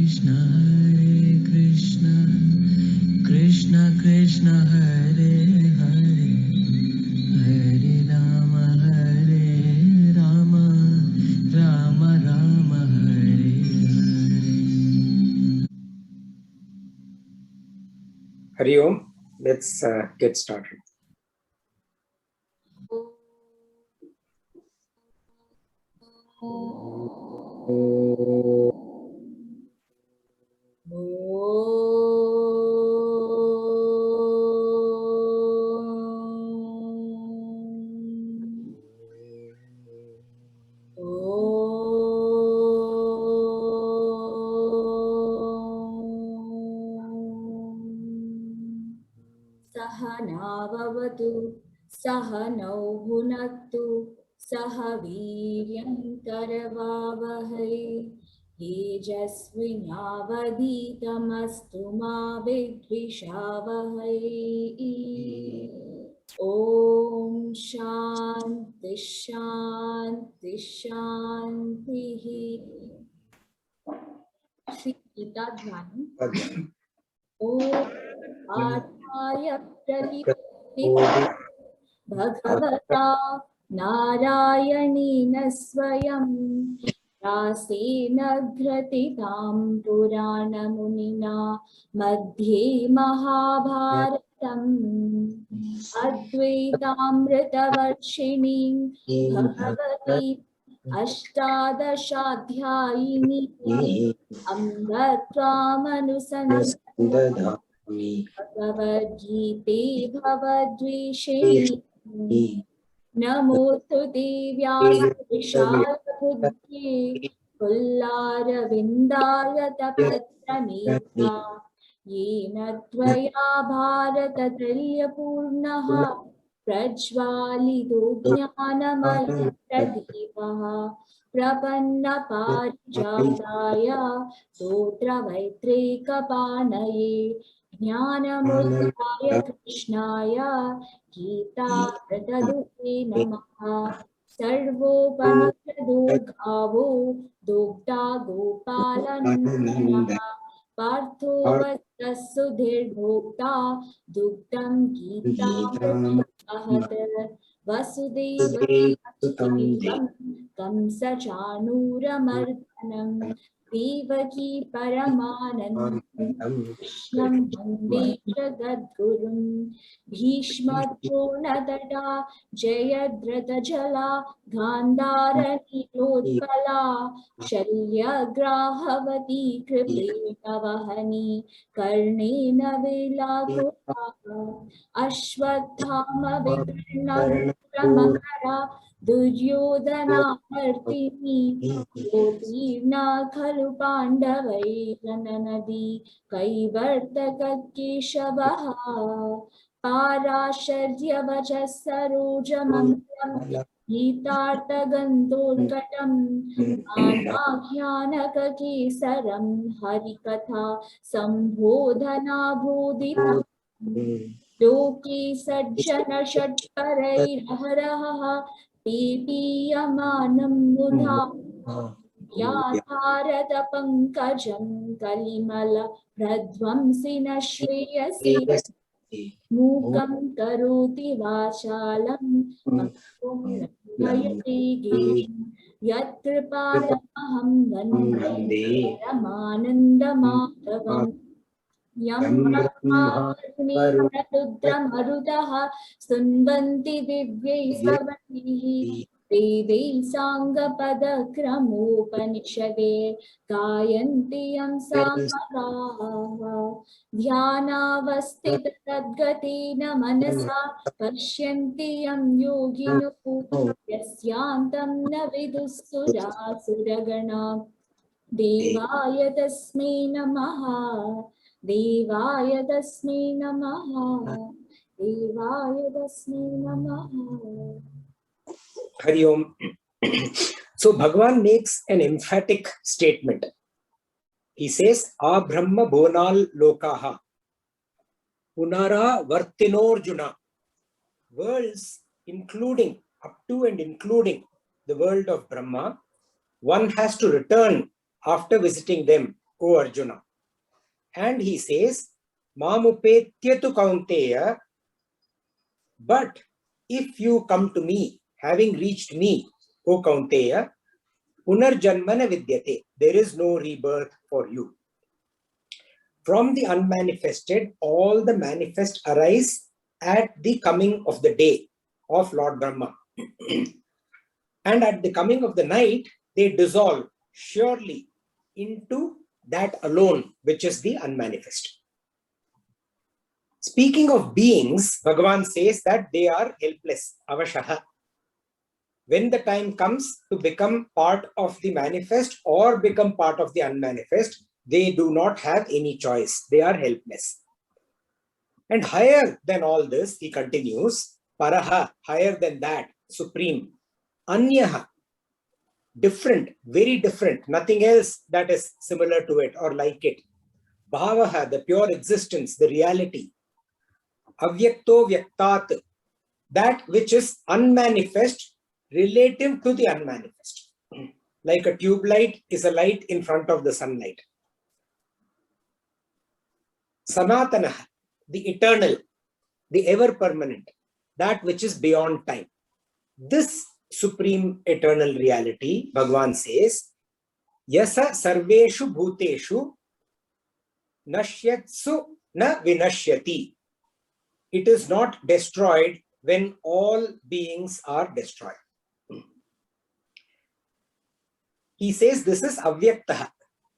Krishna Krishna Hare Hare Hare Rama Rama Rama Hare Hare. Hari Om. Let's get started. सहनाववतु सहनौ भुनक्तु सह वीर्यं करवावहै तेजस्विनावधीतमस्तु मा विद्विषावहै। ॐ शान्ति शान्ति शान्तिः। श्री गीता ध्यान। ॐ आत्माय प्रतिपत्ति भगवता नारायणेन स्वयं व्यासेन ग्रथितां पुराणमुनिना मध्ये महाभारतम् अद्वैतामृतवर्षिणीं भगवती अष्टादशाध्यायिनी अम्ब त्वामनुसन्दधामि भगवद्गीते भवद्वेषिणी नमोऽस्तु व्यासशालबुद्धे पुल्लारविन्दायतपत्रनेता येन त्वया भारततुल्यपूर्णः प्रज्वालितो ज्ञानमयप्रदीपः प्रपन्नपारिजाताय स्तोत्रवैत्रेकपाणये ज्ञानमुद्राय कृष्णाय गीतामृतदुहे नमः। सर्वोपनिषदो गावो दोग्धा गोपालनन्दनः पार्थो वत्सुधीर्भोक्ता दुग्धं गीतामृतम् अहत् वसुदेवसुतं कंसचाणूरमर्दनं देवकी परमानन्दं कृष्णं वन्दे जगद्गुरुं भीष्मद्रोणतटा जयद्रथजला गान्धारनीलोत्पला शल्यग्राहवती कृपेणवहनी कर्णेन वेलाकुला अश्वत्थामविकर्णमकरा दुर्योधनामर्तिनी योतीर्णा खलु पाण्डवैरनदी कैवर्तककेशवः पाराशर्यवचः सरोजमङ्गलं गीतार्थगन्धोत्कटं नानाख्यानककेसरं हरिकथा सम्बोधनाभूदितम् लोके सज्जन षट्परैरहरः पीपीयमानं मुधा व्याधारत पंकजं कलिमल प्रध्वंसि न श्रेयसे मूकं करोति वाचालं भयते गिरिं यत्कृपातमहं वन्दे परमानन्दमाधवम् यं रुद्रमरुतः स्तुन्वन्ति दिव्यै स्ववैः वेदै साङ्गपदक्रमोपनिषदे गायन्ति यं सामगाः ध्यानावस्थिततद्गतेन मनसा पश्यन्ति यं योगिनो यस्यान्तं न विदुःसुरासुरगणा देवाय तस्मै नमः देवाय तस्मै नमः देवाय तस्मै नमः। Hari Om. So Bhagavan makes an emphatic statement. He says, "A Brahma Bonal Lokaha Punara Vartinorjuna." Worlds including, up to and including the world of Brahma, one has to return after visiting them O Arjuna. And he says, Mamupetyatu Kaunteya, but if you come to me, having reached me, O Kaunteya, Punarjanmana Vidyate, there is no rebirth for you. From the unmanifested, all the manifest arise at the coming of the day of Lord Brahma. And at the coming of the night, they dissolve surely into that alone, which is the unmanifest. Speaking of beings, Bhagavan says that they are helpless, avashaha. When the time comes to become part of the manifest or become part of the unmanifest, they do not have any choice. They are helpless. And higher than all this, he continues, paraha, higher than that, supreme, anyaha, different, very different, nothing else that is similar to it or like it. Bhavaha, the pure existence, the reality. Avyakto vyaktat, that which is unmanifest relative to the unmanifest. Like a tube light is a light in front of the sunlight. Sanatana, the eternal, the ever permanent, that which is beyond time. This supreme eternal reality, Bhagavan says, Yasa sarveshu bhuteshu nashyatsu na vinashyati. It is not destroyed when all beings are destroyed. He says this is avyaktaha,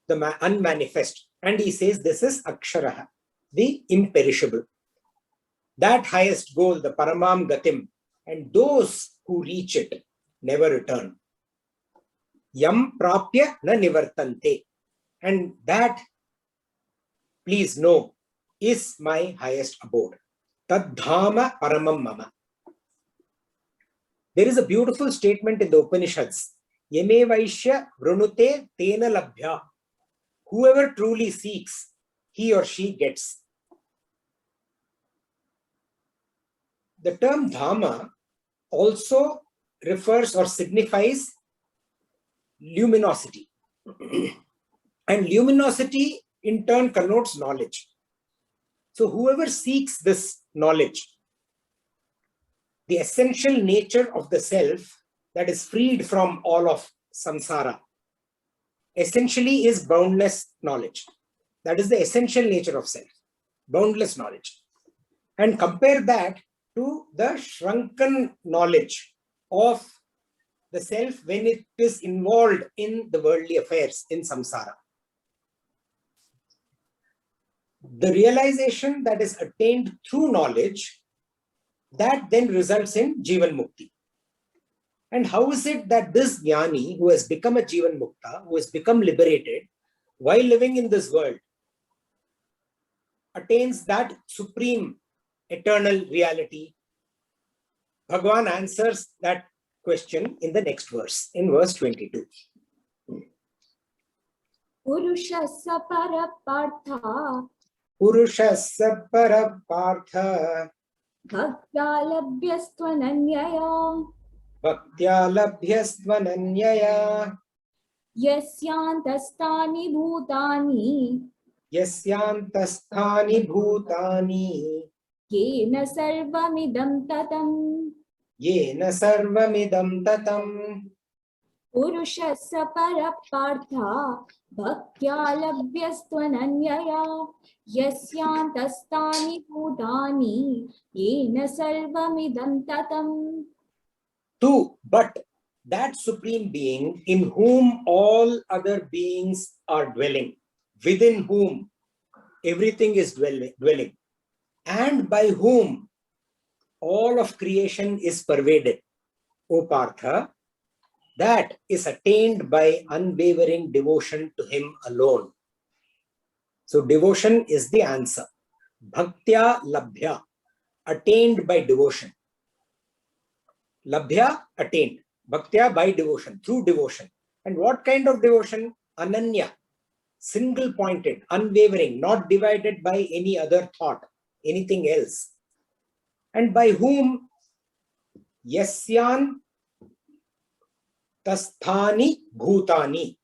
the unmanifest, and he says this is aksharaha, the imperishable. That highest goal, the paramam gatim, and those who reach it never return. Yam prapya na nivartante, and that, please know, is my highest abode. Tad dhama paramam mama. There is a beautiful statement in the Upanishads. Yeme vaishya vrunute tena labhya. Whoever truly seeks, he or she gets. The term Dhamma also refers or signifies luminosity. And luminosity in turn connotes knowledge. So whoever seeks this knowledge, the essential nature of the self that is freed from all of samsara, essentially is boundless knowledge. That is the essential nature of self, boundless knowledge. And compare that to the shrunken knowledge of the self when it is involved in the worldly affairs in samsara. The realization that is attained through knowledge, that then results in Jivan Mukti. And how is it that this Jnani, who has become a Jivan Mukta, who has become liberated, while living in this world, attains that supreme eternal reality? Bhagavan answers that question in the next verse, in verse 22. Purushasya parapartha Purushasya parapartha bhaktya labhyastvananyaya bhaktya labhyastvananyaya yasyantastani bhutani yasyantastani bhutani yena sarvamidam tatam. yena sarvamidam tatam. Purushasya parapartha bhaktya labhyastvananyaya yasyantastani bhutani yena sarvamidam tatam. Two, but that supreme being in whom all other beings are dwelling, within whom everything is dwelling, and by whom all of creation is pervaded, O Partha, that is attained by unwavering devotion to him alone. So devotion is the answer. Bhaktya labhya, attained by devotion. Labhya, attained. Bhaktya, by devotion, through devotion. And what kind of devotion? Ananya, single-pointed, unwavering, not divided by any other thought, anything else. And by whom? Yasyan tasthani bhutani.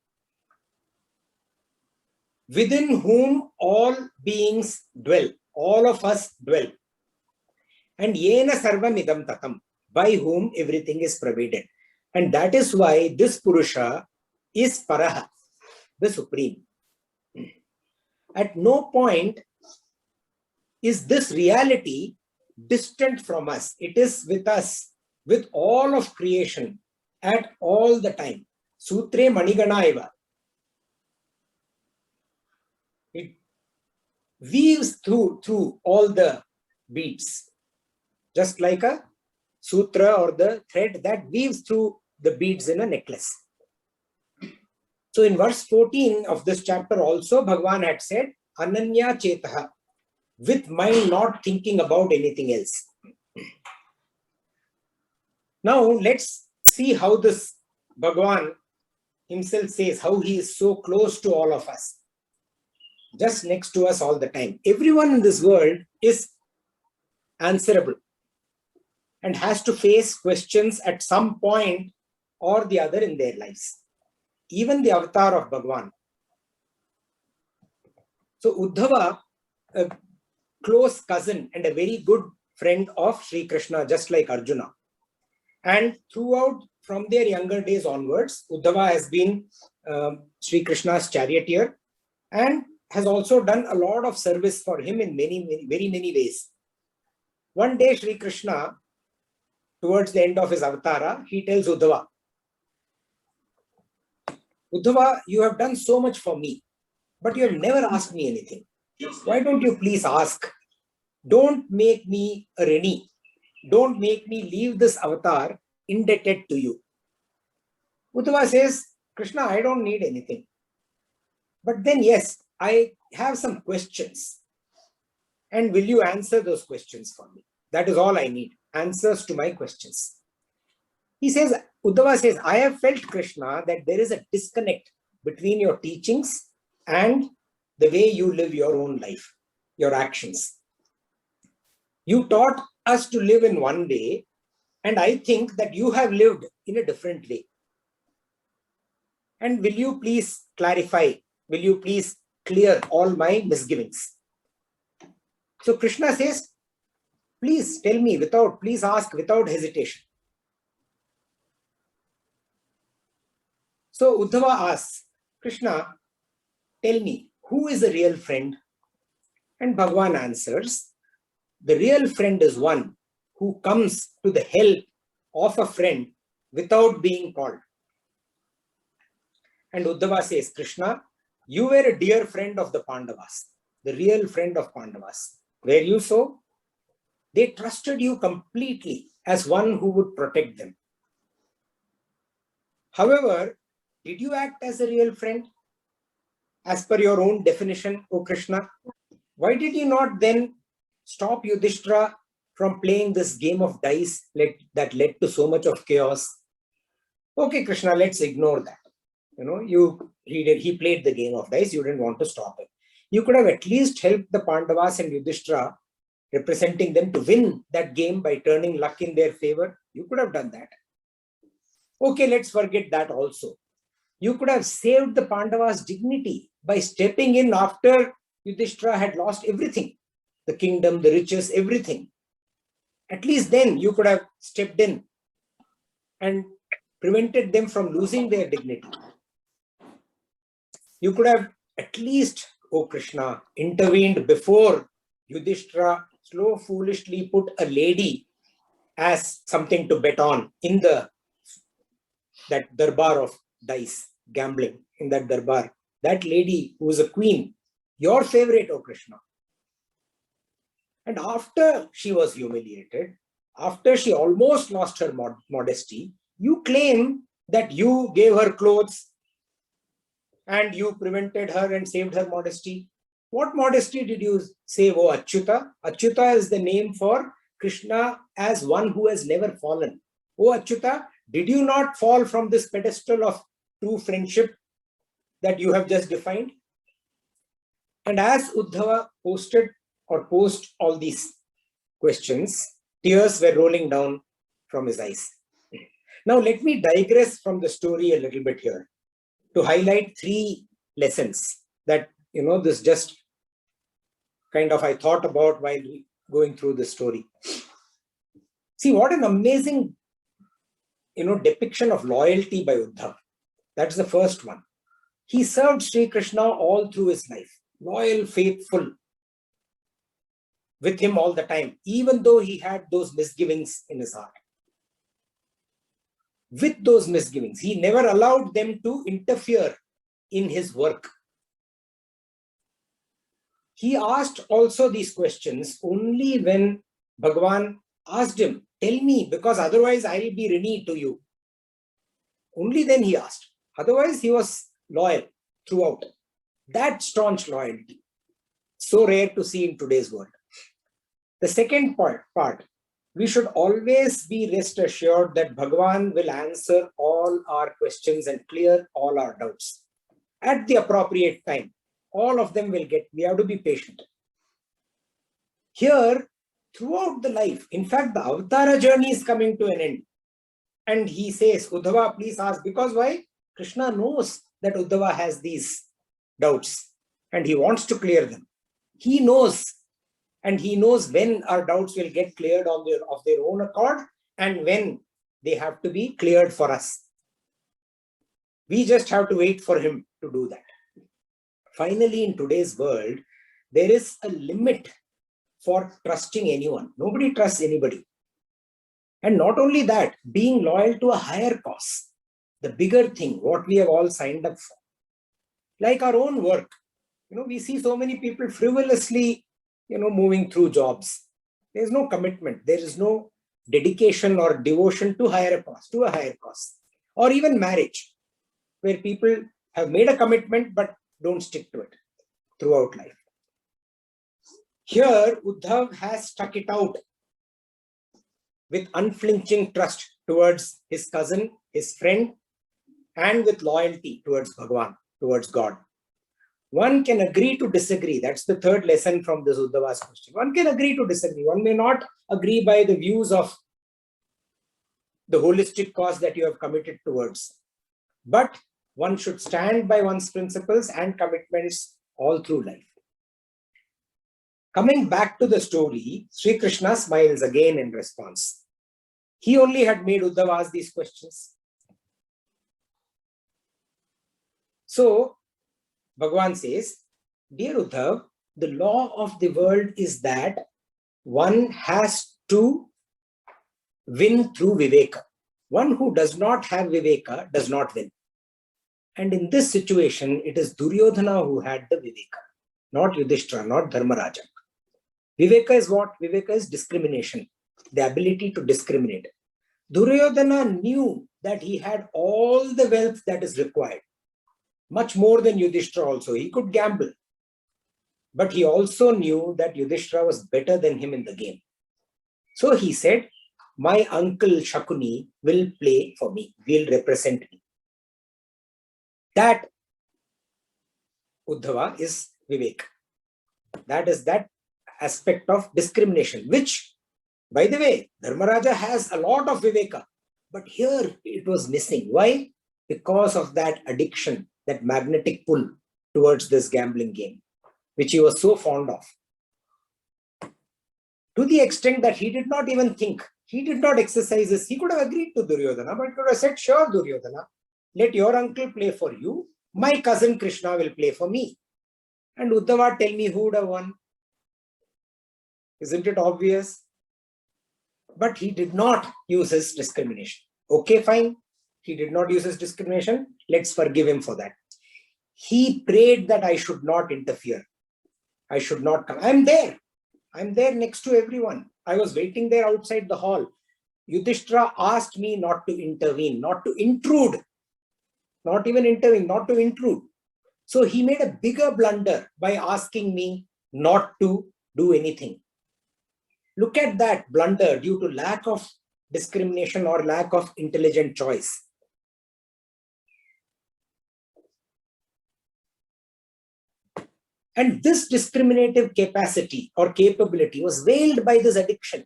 within whom all beings dwell, all of us dwell. And yena sarvam idam tatam, by whom everything is pervaded. And that is why this Purusha is Paraha, the Supreme. At no point is this reality distant from us. It is with us, with all of creation, at all the time. Sutre Manigana eva. It weaves through all the beads, just like a sutra or the thread that weaves through the beads in a necklace. So in verse 14 of this chapter also, Bhagavan had said, Ananya Chetaha, with mind not thinking about anything else. Now let's see how this Bhagavan himself says, how he is so close to all of us, just next to us all the time. Everyone in this world is answerable and has to face questions at some point or the other in their lives. Even the avatar of Bhagavan. So Uddhava, a close cousin and a very good friend of Sri Krishna, just like Arjuna. And throughout, from their younger days onwards, Uddhava has been Sri Krishna's charioteer and has also done a lot of service for him in very many ways. One day, Sri Krishna, towards the end of his avatara, he tells Uddhava, Uddhava, you have done so much for me, but you have never asked me anything. Why don't you please ask? Don't make me a reni. Don't make me leave this avatar indebted to you. Uddhava says, Krishna, I don't need anything. But then, yes, I have some questions. And will you answer those questions for me? That is all I need. Answers to my questions. He says, Uddhava says, I have felt, Krishna, that there is a disconnect between your teachings and the way you live your own life, your actions. You taught us to live in one way, and I think that you have lived in a different way. And will you please clarify? Will you please clear all my misgivings? So Krishna says, please tell me please ask without hesitation. So Uddhava asks, Krishna, tell me, who is a real friend? And Bhagavan answers, the real friend is one who comes to the help of a friend without being called. And Uddhava says, Krishna, you were a dear friend of the Pandavas, the real friend of Pandavas. Were you so? They trusted you completely as one who would protect them. However, did you act as a real friend? As per your own definition, O Krishna? Why did you not then stop Yudhishthira from playing this game of dice that led to so much of chaos? Okay, Krishna, let's ignore that. He played the game of dice, you didn't want to stop it. You could have at least helped the Pandavas and Yudhishthira, representing them, to win that game by turning luck in their favor. You could have done that. Okay, let's forget that also. You could have saved the Pandavas' dignity by stepping in after Yudhishthira had lost everything. The kingdom, the riches, everything. At least then you could have stepped in and prevented them from losing their dignity. You could have at least, O Krishna, intervened before Yudhishthira so foolishly put a lady as something to bet on in that darbar of dice, gambling in that darbar. That lady who was a queen, your favorite, O Krishna. And after she was humiliated, after she almost lost her modesty, you claim that you gave her clothes and you prevented her and saved her modesty. What modesty did you save, O Achyuta? Achyuta is the name for Krishna as one who has never fallen. O Achyuta, did you not fall from this pedestal of true friendship that you have just defined? And as Uddhava posed all these questions, tears were rolling down from his eyes. Now let me digress from the story a little bit here to highlight 3 lessons that this just kind of I thought about while going through this story. See what an amazing, depiction of loyalty by Uddhav. That's the first one. He served Sri Krishna all through his life, loyal, faithful, with him all the time, even though he had those misgivings in his heart. With those misgivings, he never allowed them to interfere in his work. He asked also these questions only when Bhagavan asked him, tell me, because otherwise I will be rini to you. Only then he asked. Otherwise, he was loyal throughout. That staunch loyalty. So rare to see in today's world. The second part, we should always be rest assured that Bhagavan will answer all our questions and clear all our doubts. At the appropriate time, all of them will get, we have to be patient. Here, throughout the life, in fact, the Avatara journey is coming to an end. And he says, Uddhava, please ask. Because why? Krishna knows that Uddhava has these doubts and he wants to clear them. He knows, and he knows when our doubts will get cleared of their own accord and when they have to be cleared for us. We just have to wait for him to do that. Finally, in today's world, there is a limit for trusting anyone. Nobody trusts anybody. And not only that, being loyal to a higher cause, the bigger thing, what we have all signed up for. Like our own work. We see so many people frivolously, moving through jobs. There is no commitment. There is no dedication or devotion to a higher cause. Or even marriage, where people have made a commitment but don't stick to it throughout life. Here, Uddhav has stuck it out with unflinching trust towards his cousin, his friend, and with loyalty towards Bhagavan, towards God. One can agree to disagree. That's the third lesson from this Uddhava's question. One can agree to disagree. One may not agree by the views of the holistic cause that you have committed towards. But one should stand by one's principles and commitments all through life. Coming back to the story, Sri Krishna smiles again in response. He only had made Uddhava ask these questions. So, Bhagavan says, dear Uddhav, the law of the world is that one has to win through Viveka. One who does not have Viveka does not win. And in this situation, it is Duryodhana who had the Viveka, not Yudhishthira, not Dharmaraja. Viveka is what? Viveka is discrimination, the ability to discriminate. Duryodhana knew that he had all the wealth that is required, much more than Yudhishthira also. He could gamble. But he also knew that Yudhishthira was better than him in the game. So he said, my uncle Shakuni will play for me, will represent me. That Uddhava is Vivek. That is that aspect of discrimination, which, by the way, Dharmaraja has a lot of Viveka. But here it was missing. Why? Because of that addiction, that magnetic pull towards this gambling game, which he was so fond of. To the extent that he did not even think, he did not exercise this. He could have agreed to Duryodhana, but he could have said, sure, Duryodhana, let your uncle play for you. My cousin Krishna will play for me. And Uddhava, tell me who would have won. Isn't it obvious? But he did not use his discrimination. Okay, fine. He did not use his discrimination. Let's forgive him for that. He prayed that I should not interfere. I should not come. I'm there. I'm there next to everyone. I was waiting there outside the hall. Yudhishthira asked me not to intervene, not to intrude. Not even intervene, not to intrude. So he made a bigger blunder by asking me not to do anything. Look at that blunder due to lack of discrimination or lack of intelligent choice. And this discriminative capacity or capability was veiled by this addiction.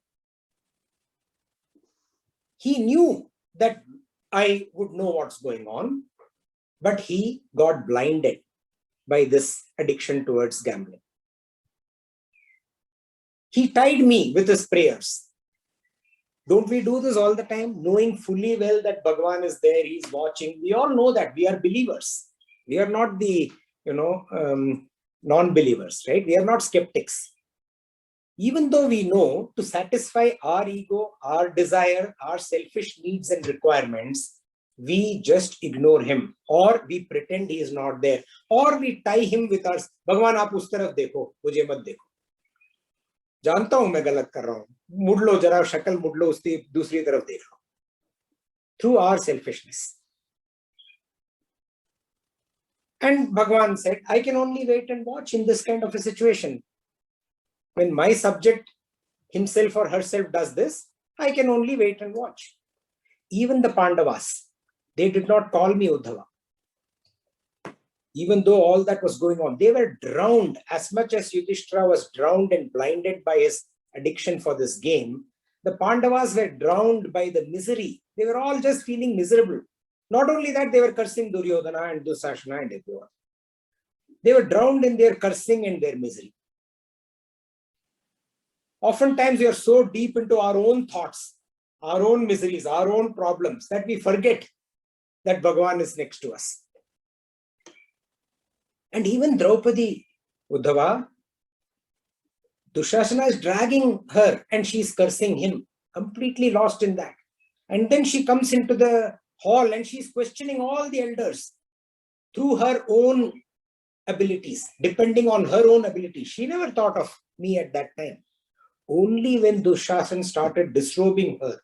He knew that I would know what's going on, but he got blinded by this addiction towards gambling. He tied me with his prayers. Don't we do this all the time, knowing fully well that Bhagavan is there, he's watching? We all know that. We are believers. We are not the, non-believers, right? We are not skeptics. Even though we know to satisfy our ego, our desire, our selfish needs and requirements, we just ignore him, or we pretend he is not there, or we tie him with our Bhagavan, aap us taraf dekho, mujhe mat dekho. जानता हूं मैं गलत कर रहा हूं, मुड़ लो जरा, शक्ल मुड़ लो, उसकी दूसरी तरफ देख लो. Through our selfishness. And Bhagavan said, I can only wait and watch in this kind of a situation. When my subject himself or herself does this, I can only wait and watch. Even the Pandavas, they did not call me Uddhava. Even though all that was going on, they were drowned. As much as Yudhishthira was drowned and blinded by his addiction for this game, the Pandavas were drowned by the misery. They were all just feeling miserable. Not only that, they were cursing Duryodhana and Dusashana and everyone. They were drowned in their cursing and their misery. Oftentimes, we are so deep into our own thoughts, our own miseries, our own problems, that we forget that Bhagavan is next to us. And even Draupadi, Uddhava, Dushasana is dragging her and she's cursing him, completely lost in that. And then she comes into the hall and she's questioning all the elders through her own abilities, depending on her own abilities. She never thought of me at that time. Only when Dushasana started disrobing her,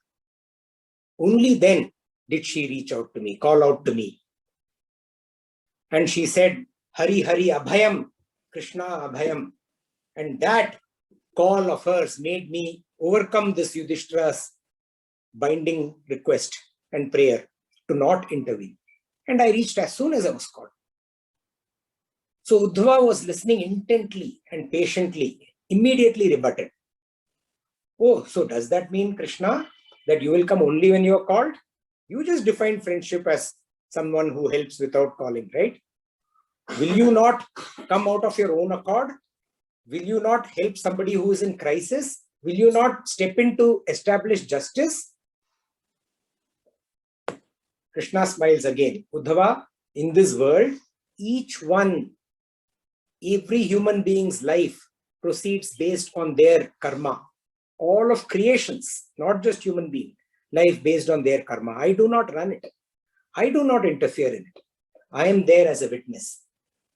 only then did she reach out to me, call out to me. And she said, Hari Hari Abhayam, Krishna Abhayam. And that call of hers made me overcome this Yudhishthira's binding request and prayer to not intervene. And I reached as soon as I was called. So Uddhava was listening intently and patiently, immediately rebutted. Oh, so does that mean, Krishna, that you will come only when you are called? You just defined friendship as someone who helps without calling, right? Will you not come out of your own accord? Will you not help somebody who is in crisis? Will you not step in to establish justice? Krishna smiles again. Uddhava, in this world, every human being's life proceeds based on their karma. All of creations, not just human being, life based on their karma. I do not run it. I do not interfere in it. I am there as a witness.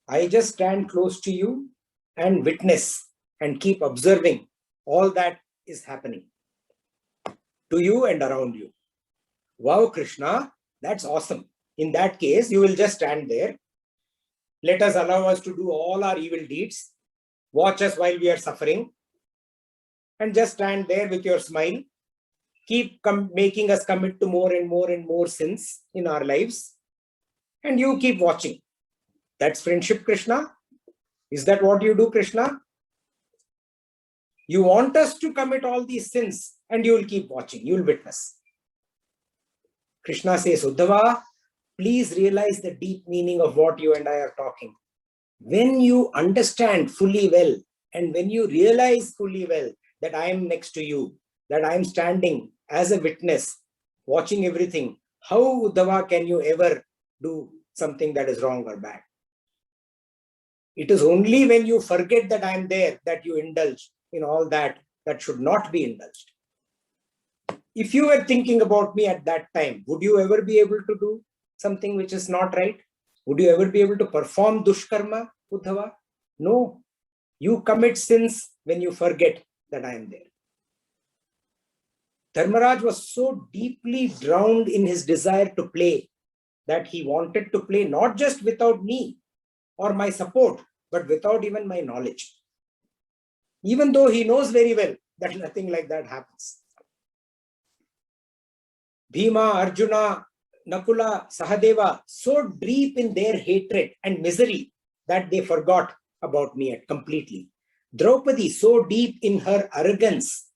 I just stand close to you and witness and keep observing all that is happening to you and around you. Wow, Krishna, that's awesome. In that case, you will just stand there. Let us allow us to do all our evil deeds. Watch us while we are suffering. And just stand there with your smile. Keep making us commit to more and more and more sins in our lives. And you keep watching. That's friendship, Krishna. Is that what you do, Krishna? You want us to commit all these sins and you will keep watching. You will witness. Krishna says, Uddhava, please realize the deep meaning of what you and I are talking. When you understand fully well and when you realize fully well that I am next to you, that I am standing as a witness, watching everything, how, Uddhava, can you ever do something that is wrong or bad? It is only when you forget that I am there that you indulge in all that should not be indulged. If you were thinking about me at that time, would you ever be able to do something which is not right? Would you ever be able to perform dushkarma, Uddhava? No. You commit sins when you forget that I am there. Dharmaraj was so deeply drowned in his desire to play that he wanted to play not just without me or my support, but without even my knowledge. Even though he knows very well that nothing like that happens. Bhima, Arjuna, Nakula, Sahadeva, so deep in their hatred and misery that they forgot about me completely. Draupadi, so deep in her arrogance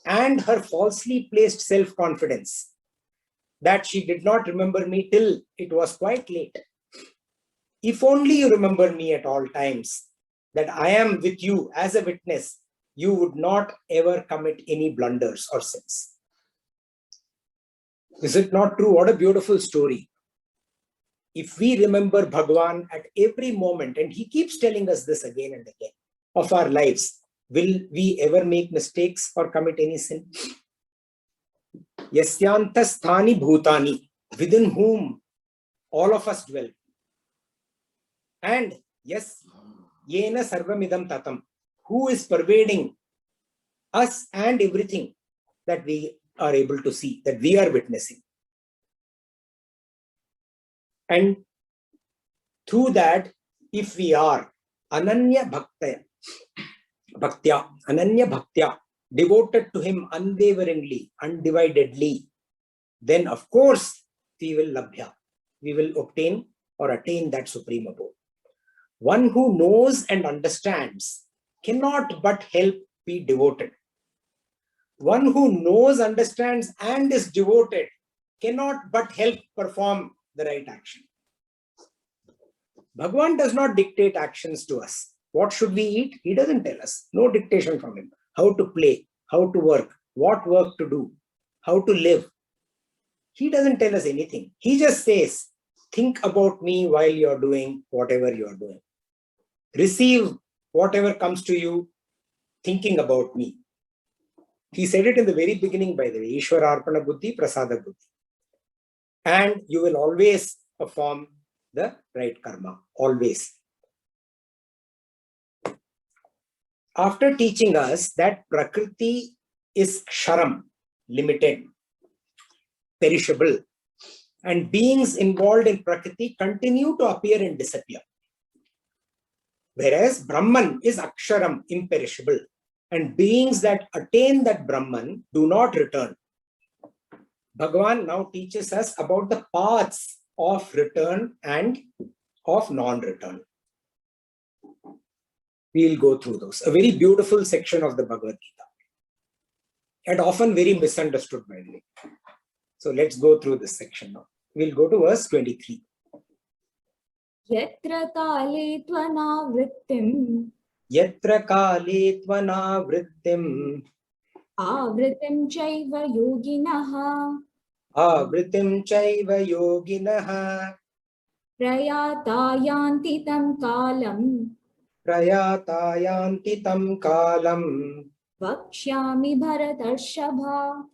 and her falsely placed self-confidence that she did not remember me till it was quite late. if only you remember me at all times, that I am with you as a witness, you would not ever commit any blunders or sins. Is it not true? What a beautiful story. If we remember Bhagavan at every moment, and he keeps telling us this again and again of our lives, will we ever make mistakes or commit any sin? Yasyantas sthani bhutani, within whom all of us dwell. And yes, yena sarvamidam tatam, who is pervading us and everything that we are able to see, that we are witnessing. And through that, if we are ananya bhaktya, devoted to him unwaveringly, undividedly, then of course we will labhya, we will obtain or attain that supreme abode. One who knows and understands cannot but help be devoted. One who knows, understands, and is devoted cannot but help perform the right action. Bhagavan does not dictate actions to us. What should we eat? He doesn't tell us. No dictation from him. How to play, how to work, what work to do, how to live. He doesn't tell us anything. He just says, think about me while you're doing whatever you're doing. Receive whatever comes to you, thinking about me. He said it in the very beginning, by the way, Ishwara Arpana Buddhi, Prasada Buddhi. And you will always perform the right karma, always. After teaching us that Prakriti is ksharam, limited, perishable, and beings involved in Prakriti continue to appear and disappear. Whereas Brahman is aksharam, imperishable, and beings that attain that Brahman do not return. Bhagavan now teaches us about the paths of return and of non-return. We'll go through those. A very beautiful section of the Bhagavad Gita, and often very misunderstood, by the way. So let's go through this section now. We'll go to verse 23. Yatra kale tvanavrittim Yatra kale tvanavrittim avritim chaiva yoginaha avritim chaiva yoginaha prayatayanti tam kalam prayatayanti tam kalam vakshyami bharatarshava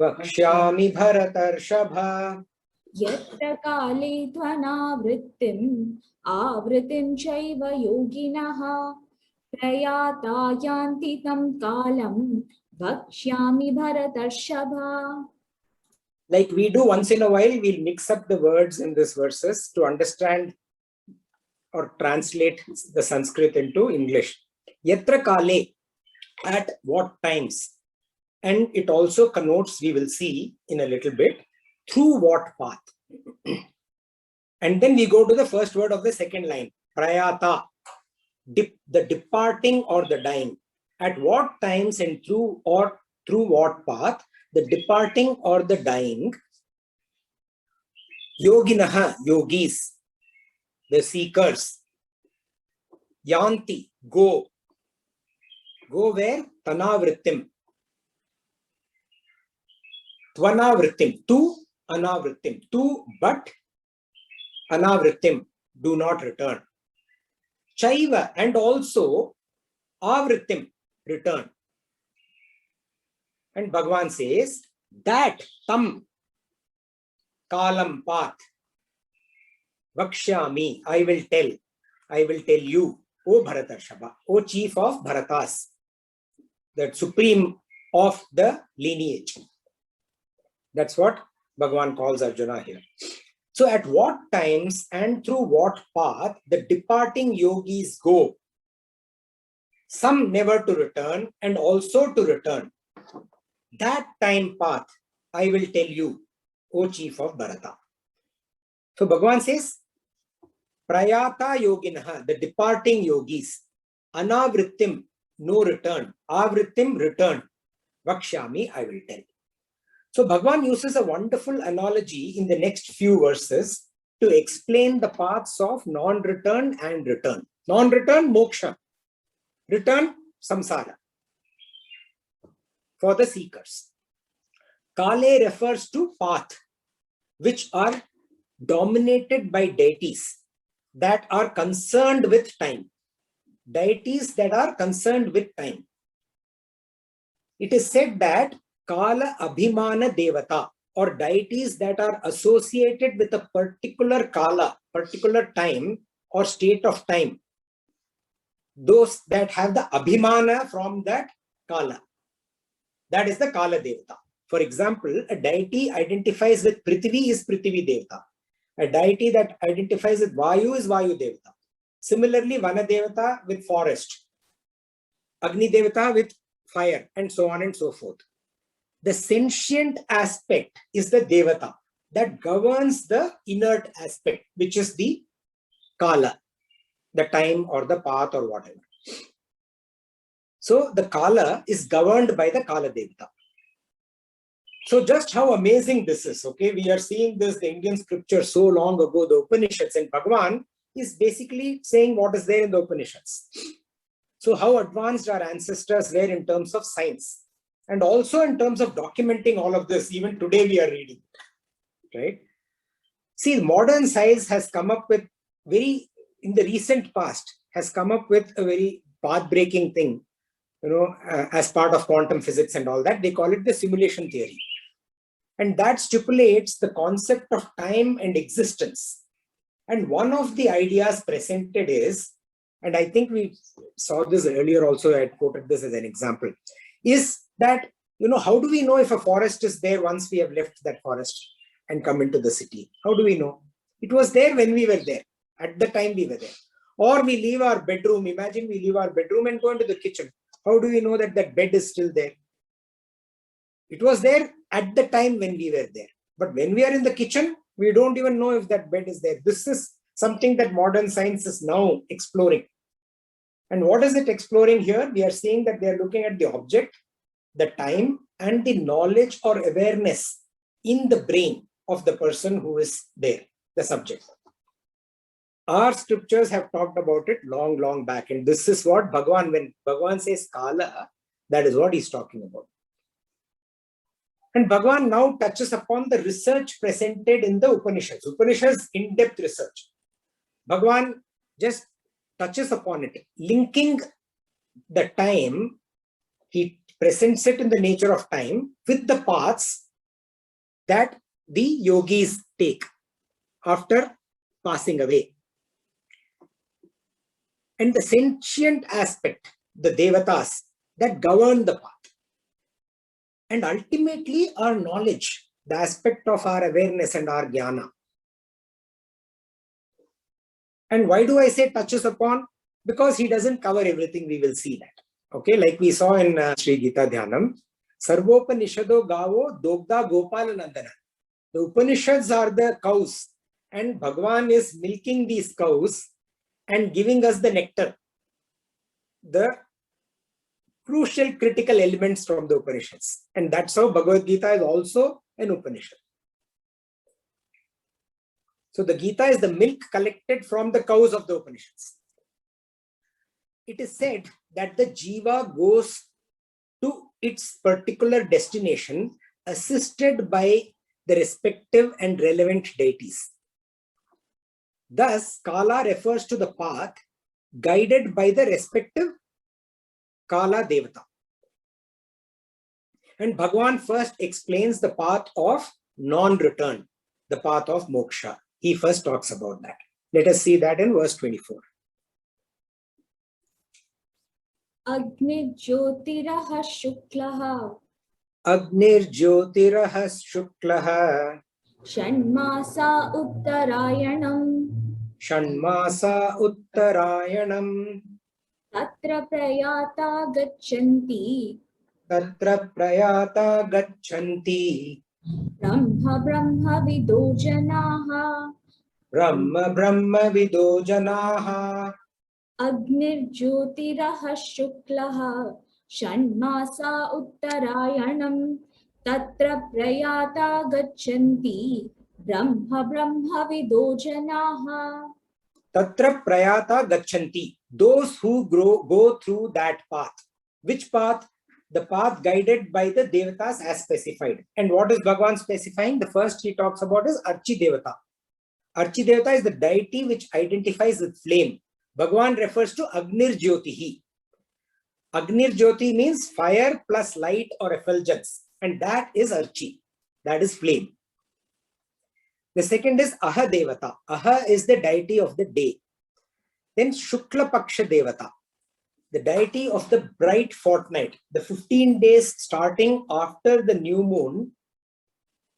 vakshyami bharatarshava yatra kale tvanavrittim avritim chaiva yoginaha prayatayanti tam kalam vakshyami bharatarshava. Like we do once in a while, we'll mix up the words in these verses to understand or translate the Sanskrit into English. Yatra kale, at what times? And it also connotes, we will see in a little bit, through what path. And then we go to the first word of the second line, prayata, the departing or the dying. At what times and through what path, the departing or the dying, yoginaha, yogis, the seekers, yanti, go where? Tanavrittim, tvanavrittim, to anavrittim, to but anavrittim, do not return. Chaiva, and also avrittim, return. And Bhagavan says that tam kalam path vakshyami, I will tell you, O Bharatarshava, O chief of Bharatas, the supreme of the lineage. That's what Bhagavan calls Arjuna here. So at what times and through what path the departing yogis go, some never to return and also to return. That time path I will tell you, O chief of Bharata. So Bhagavan says, prayata yoginaha, the departing yogis, anavrittim, no return, avrittim, return, vakshyami, I will tell. So Bhagavan uses a wonderful analogy in the next few verses to explain the paths of non-return and return. Non-return, moksha. Return, samsara. For the seekers. Kale refers to path, which are dominated by deities that are concerned with time. Deities that are concerned with time. It is said that Kala Abhimana Devata, or deities that are associated with a particular Kala, particular time or state of time. Those that have the Abhimana from that Kala. That is the Kala Devata. For example, a deity identifies with Prithvi is Prithvi Devata. A deity that identifies with Vayu is Vayu Devata. Similarly, Vana Devata with forest, Agni Devata with fire, and so on and so forth. The sentient aspect is the Devata that governs the inert aspect, which is the Kala, the time or the path or whatever. So the Kala is governed by the Kala Devata. So just how amazing this is, okay? We are seeing this, the Indian scripture so long ago, the Upanishads, and Bhagavan is basically saying what is there in the Upanishads. So how advanced our ancestors were in terms of science, and also in terms of documenting all of this. Even today we are reading, right? See, modern science has come up with in the recent past, has come up with a very path-breaking thing, as part of quantum physics and all that. They call it the simulation theory. And that stipulates the concept of time and existence. And one of the ideas presented is, and I think we saw this earlier also, I had quoted this as an example, is that, how do we know if a forest is there once we have left that forest and come into the city? How do we know? It was there when we were there, at the time we were there. Or we leave our bedroom, imagine we leave our bedroom and go into the kitchen. How do we know that that bed is still there? It was there at the time when we were there. But when we are in the kitchen, we don't even know if that bed is there. This is something that modern science is now exploring. And what is it exploring here? We are seeing that they are looking at the object, the time, and the knowledge or awareness in the brain of the person who is there, the subject. Our scriptures have talked about it long, long back. And this is what Bhagavan, when Bhagavan says Kala, that is what he's talking about. And Bhagavan now touches upon the research presented in the Upanishads. Upanishads in-depth research. Bhagavan just touches upon it, linking the time. He presents it in the nature of time with the paths that the yogis take after passing away. And the sentient aspect, the devatas, that govern the path. And ultimately our knowledge, the aspect of our awareness and our jnana. And why do I say touches upon? Because he doesn't cover everything, we will see that. Okay, like we saw in Sri Gita Dhyanam, Sarvopanishado Gavo Dogda Gopala Nandana. The Upanishads are the cows, and Bhagavan is milking these cows and giving us the nectar, the crucial critical elements from the Upanishads. And that's how Bhagavad Gita is also an Upanishad. So the Gita is the milk collected from the cows of the Upanishads. It is said that the Jiva goes to its particular destination assisted by the respective and relevant deities. Thus, Kala refers to the path guided by the respective Kala Devata. And Bhagavan first explains the path of non-return, the path of moksha. He first talks about that. Let us see that in verse 24. Agnir Jyotiraha Shuklaha Agnir Jyotiraha Shuklaha Shanmasa Uttarayanam Shanmasa Uttarayanam Tatra Prayata Gachanti Tatra Prayata Gachanti Brahma Brahma Vido Janaha Brahma Brahma Vido Janaha Agnir Jyotiraha Shuklaha Shanmasa Uttarayanam Tatra Prayata Gachanti ब्रह्मविदो जनाः Tatra prayata gachanti. Those who go through that path. Which path? The path guided by the devatas as specified. And what is Bhagavan specifying? The first he talks about is Archi Devata. Archi Devata is the deity which identifies with flame. Bhagavan refers to Agnir Jyotihi. Agnir Jyoti means fire plus light or effulgence. And that is Archi. That is flame. The second is Aha Devata. Aha is the deity of the day. Then Shukla Paksha Devata, the deity of the bright fortnight, the 15 days starting after the new moon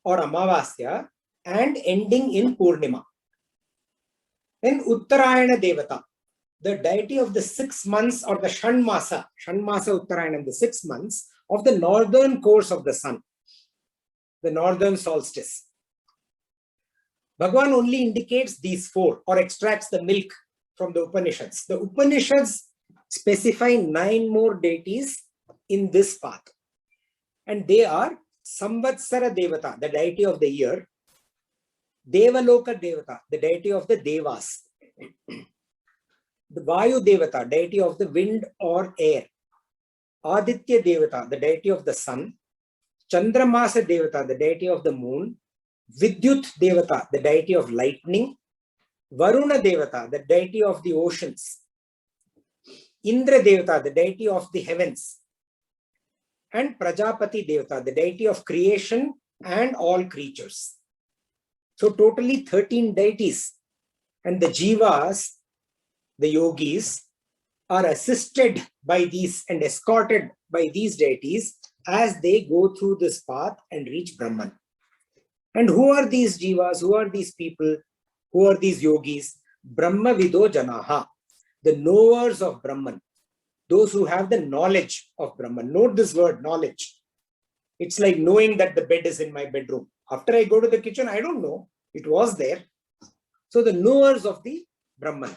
or Amavasya and ending in Purnima. Then Uttarayana Devata, the deity of the 6 months or the Shanmasa Uttarayana, the 6 months of the northern course of the sun, the northern solstice. Bhagavan only indicates these 4 or extracts the milk from the Upanishads. The Upanishads specify 9 more deities in this path. And they are Samvatsara Devata, the deity of the year, Devaloka Devata, the deity of the Devas, the Vayu Devata, deity of the wind or air, Aditya Devata, the deity of the sun, Chandramasa Devata, the deity of the moon, Vidyut Devata, the deity of lightning, Varuna Devata, the deity of the oceans, Indra Devata, the deity of the heavens, and Prajapati Devata, the deity of creation and all creatures. So totally 13 deities. And the jivas, the yogis, are assisted by these and escorted by these deities as they go through this path and reach Brahman. And who are these jivas? Who are these people? Who are these yogis? Brahmavido Janaha, the knowers of Brahman, those who have the knowledge of Brahman. Note this word, knowledge. It's like knowing that the bed is in my bedroom. After I go to the kitchen, I don't know. It was there. So the knowers of the Brahman.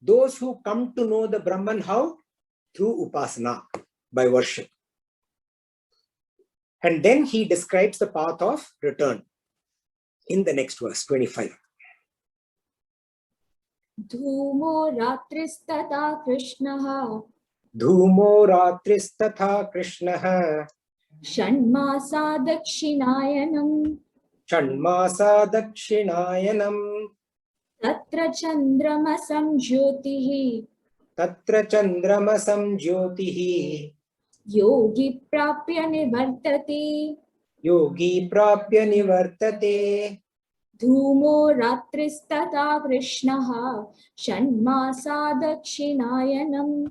Those who come to know the Brahman, how? Through Upasana, by worship. And then he describes the path of return in the next verse, 25. धूमो रात्रिस्तथा कृष्णः Dhumo ratristatha Krishnaha षण्मासा दक्षिणायनम् Shanmasa Dakshinayanam तत्र चन्द्रमसं ज्योतिः Tatra Chandramasam Jyotihi योगी प्राप्य निवर्तते Yogi Prapya Nivartate धूमो रात्रिस्तथा कृष्णः षण्मासा दक्षिणायनम्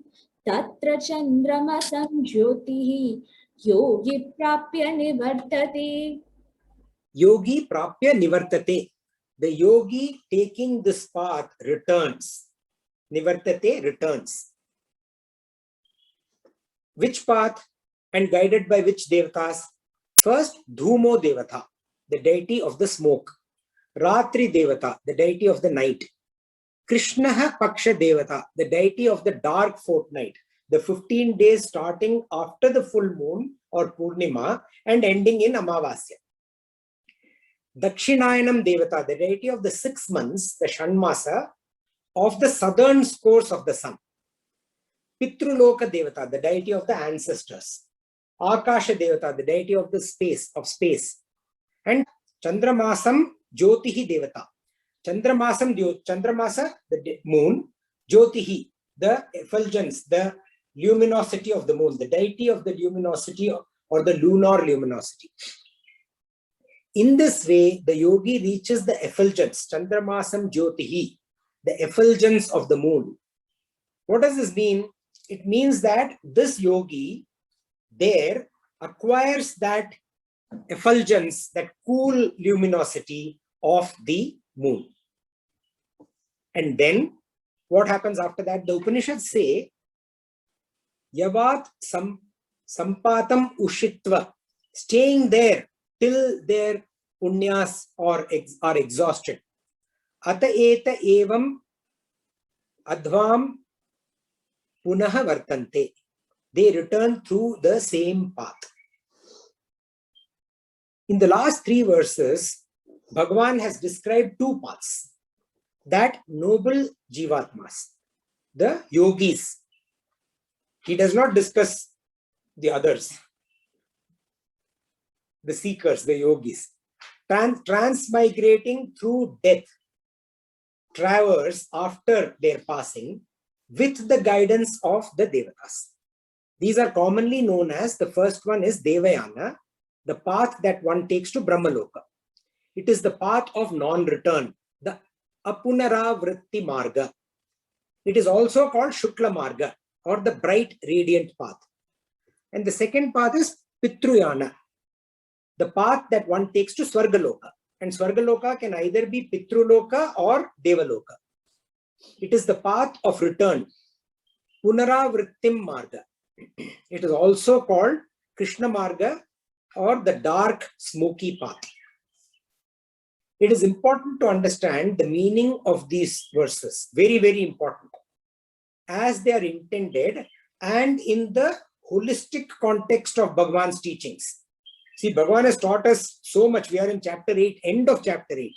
तत्र चन्द्रमसं ज्योतिः योगी प्राप्य निवर्तते. Yogi Prapya Nivartate. The yogi taking this path returns. Nivartate, returns. Which path and guided by which devatas? First, Dhumo Devata, the deity of the smoke. Ratri Devata, the deity of the night. Krishnaha Paksha Devata, the deity of the dark fortnight. The 15 days starting after the full moon or Purnima and ending in Amavasya. Dakshinayanam Devata, the deity of the 6 months, the Shanmasa, of the southern course of the sun. Pitruloka Devata, the deity of the ancestors. Akasha Devata, the deity of the space, And Chandramasam Jyotihi Devata. Chandramasa, the moon. Jyotihi, the effulgence, the luminosity of the moon, the deity of the luminosity or the lunar luminosity. In this way, the yogi reaches the effulgence, Chandramasam Jyotihi, the effulgence of the moon. What does this mean? It means that this yogi there acquires that effulgence, that cool luminosity of the moon. And then what happens after that? The Upanishads say, Yavat Sampatam Ushitva, staying there till their punyas are exhausted. Ata eta evam advam punaha vartante. They return through the same path. In the last 3 verses, Bhagavan has described two paths. That noble Jivatmas, the yogis. He does not discuss the others, the seekers, the yogis. Transmigrating through death, traverse after their passing with the guidance of the Devatas. These are commonly known as, the first one is Devayana, the path that one takes to Brahmaloka. It is the path of non-return, the Apunaravritti Marga. It is also called Shukla Marga, or the bright radiant path. And the second path is Pitruyana, the path that one takes to Swargaloka. And Swargaloka can either be Pitruloka or Devaloka. It is the path of return, Punaravrittim Marga. It is also called Krishna Marga, or the dark smoky path. It is important to understand the meaning of these verses, very, very important, as they are intended and in the holistic context of Bhagavan's teachings. See, Bhagavan has taught us so much. We are in chapter 8, end of chapter 8.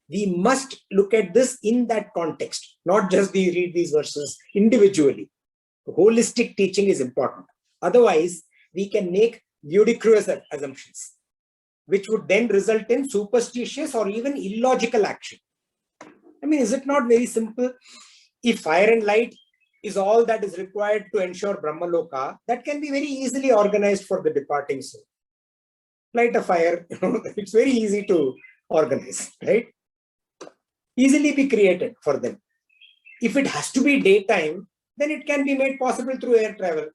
We must look at this in that context, not just read these verses individually. The holistic teaching is important. Otherwise, we can make ludicrous assumptions, which would then result in superstitious or even illogical action. I mean, is it not very simple? If fire and light is all that is required to ensure Brahmaloka, that can be very easily organized for the departing soul. Light a fire, it's very easy to organize, right? Easily be created for them. If it has to be daytime, then it can be made possible through air travel.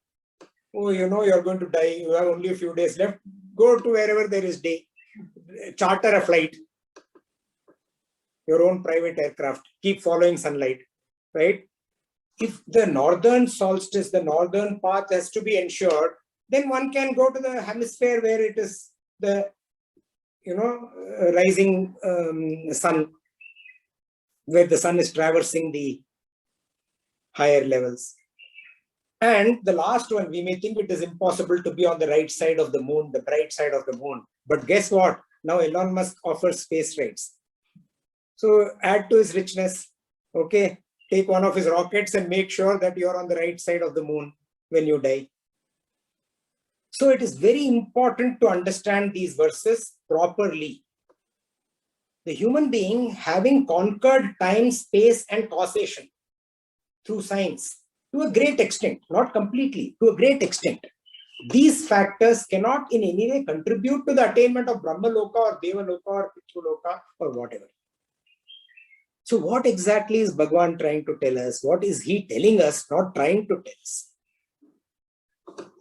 Oh, you're going to die, you have only a few days left, go to wherever there is day, charter a flight, your own private aircraft, keep following sunlight, right? If the northern solstice, the northern path has to be ensured, then one can go to the hemisphere where it is the, rising sun, where the sun is traversing the higher levels. And the last one, we may think it is impossible to be on the right side of the moon, the bright side of the moon. But guess what? Now Elon Musk offers space rides. So add to his richness, okay? Take one of his rockets and make sure that you're on the right side of the moon when you die. So it is very important to understand these verses properly. The human being, having conquered time, space, and causation through science, to a great extent, not completely, to a great extent, these factors cannot in any way contribute to the attainment of Brahmaloka or Devaloka or Pitruloka or whatever. So what exactly is Bhagavan trying to tell us? What is he telling us, not trying to tell us?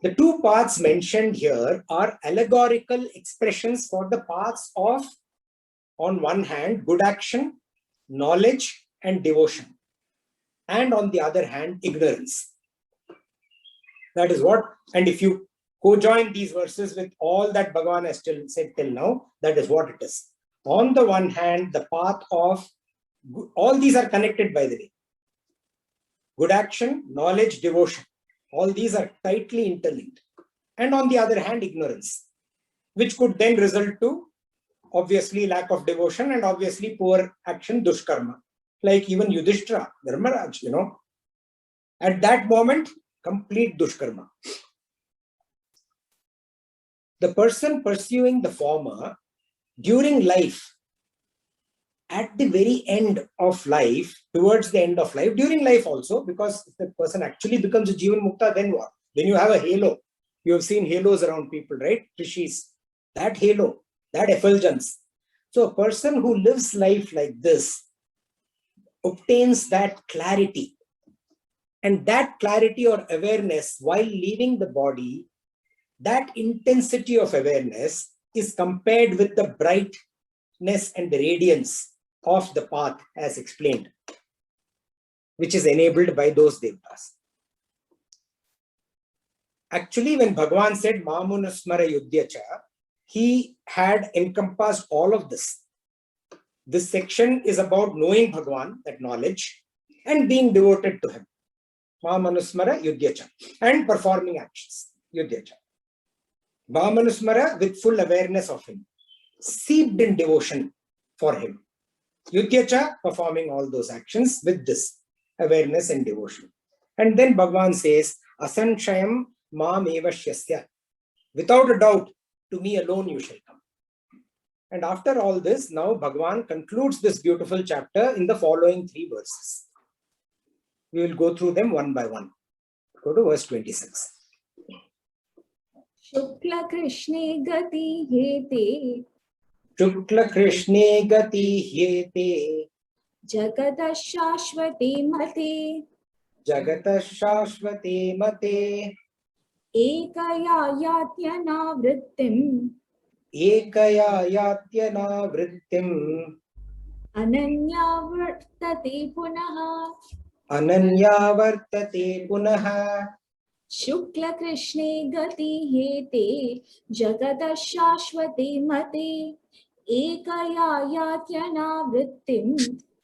The two paths mentioned here are allegorical expressions for the paths of, on one hand, good action, knowledge, and devotion. And on the other hand, ignorance. That is what, and if you co-join these verses with all that Bhagavan has said till now, that is what it is. On the one hand, the path of, all these are connected, by the way. Good action, knowledge, devotion. All these are tightly interlinked. And on the other hand, ignorance, which could then result to, obviously, lack of devotion and obviously poor action, dushkarma. Like even Yudhishthira, Dharmaraj, at that moment, complete dushkarma. The person pursuing the former during life, at the very end of life, towards the end of life, during life also, because if the person actually becomes a Jivan Mukta, then what? Then you have a halo. You have seen halos around people, right? Rishis. That halo, that effulgence. So a person who lives life like this obtains that clarity. And that clarity or awareness while leaving the body, that intensity of awareness is compared with the brightness and the radiance of the path as explained, which is enabled by those devatas. Actually, when Bhagavan said Mamunasmara Yudhyacha, he had encompassed all of this. This section is about knowing Bhagavan, that knowledge, and being devoted to him. Mamanusmara Yudhyacha, and performing actions. Yudhyacha. Mamanusmara with full awareness of him, seeped in devotion, for him. Yudhyacha, performing all those actions with this awareness and devotion. And then Bhagavan says, Asanshayam mam eva shyasya. Without a doubt, to me alone you shall come. And after all this, now Bhagavan concludes this beautiful chapter in the following 3 verses. We will go through them one by one. Go to verse 26. Shukla Krishne Gati Hete Shukla Krishne Gati Hyete Jagata Shashvati Mate Jagata Shashvate Mate Ekaya Yatyana Vrittim Ekaya Yatyana Vrittim Ananya Vartate Punaha Ananya Vartate Punaha Shukla Krishne Gati Hete Jagata Shashvati Mate Ekaya Yatyana Vrittim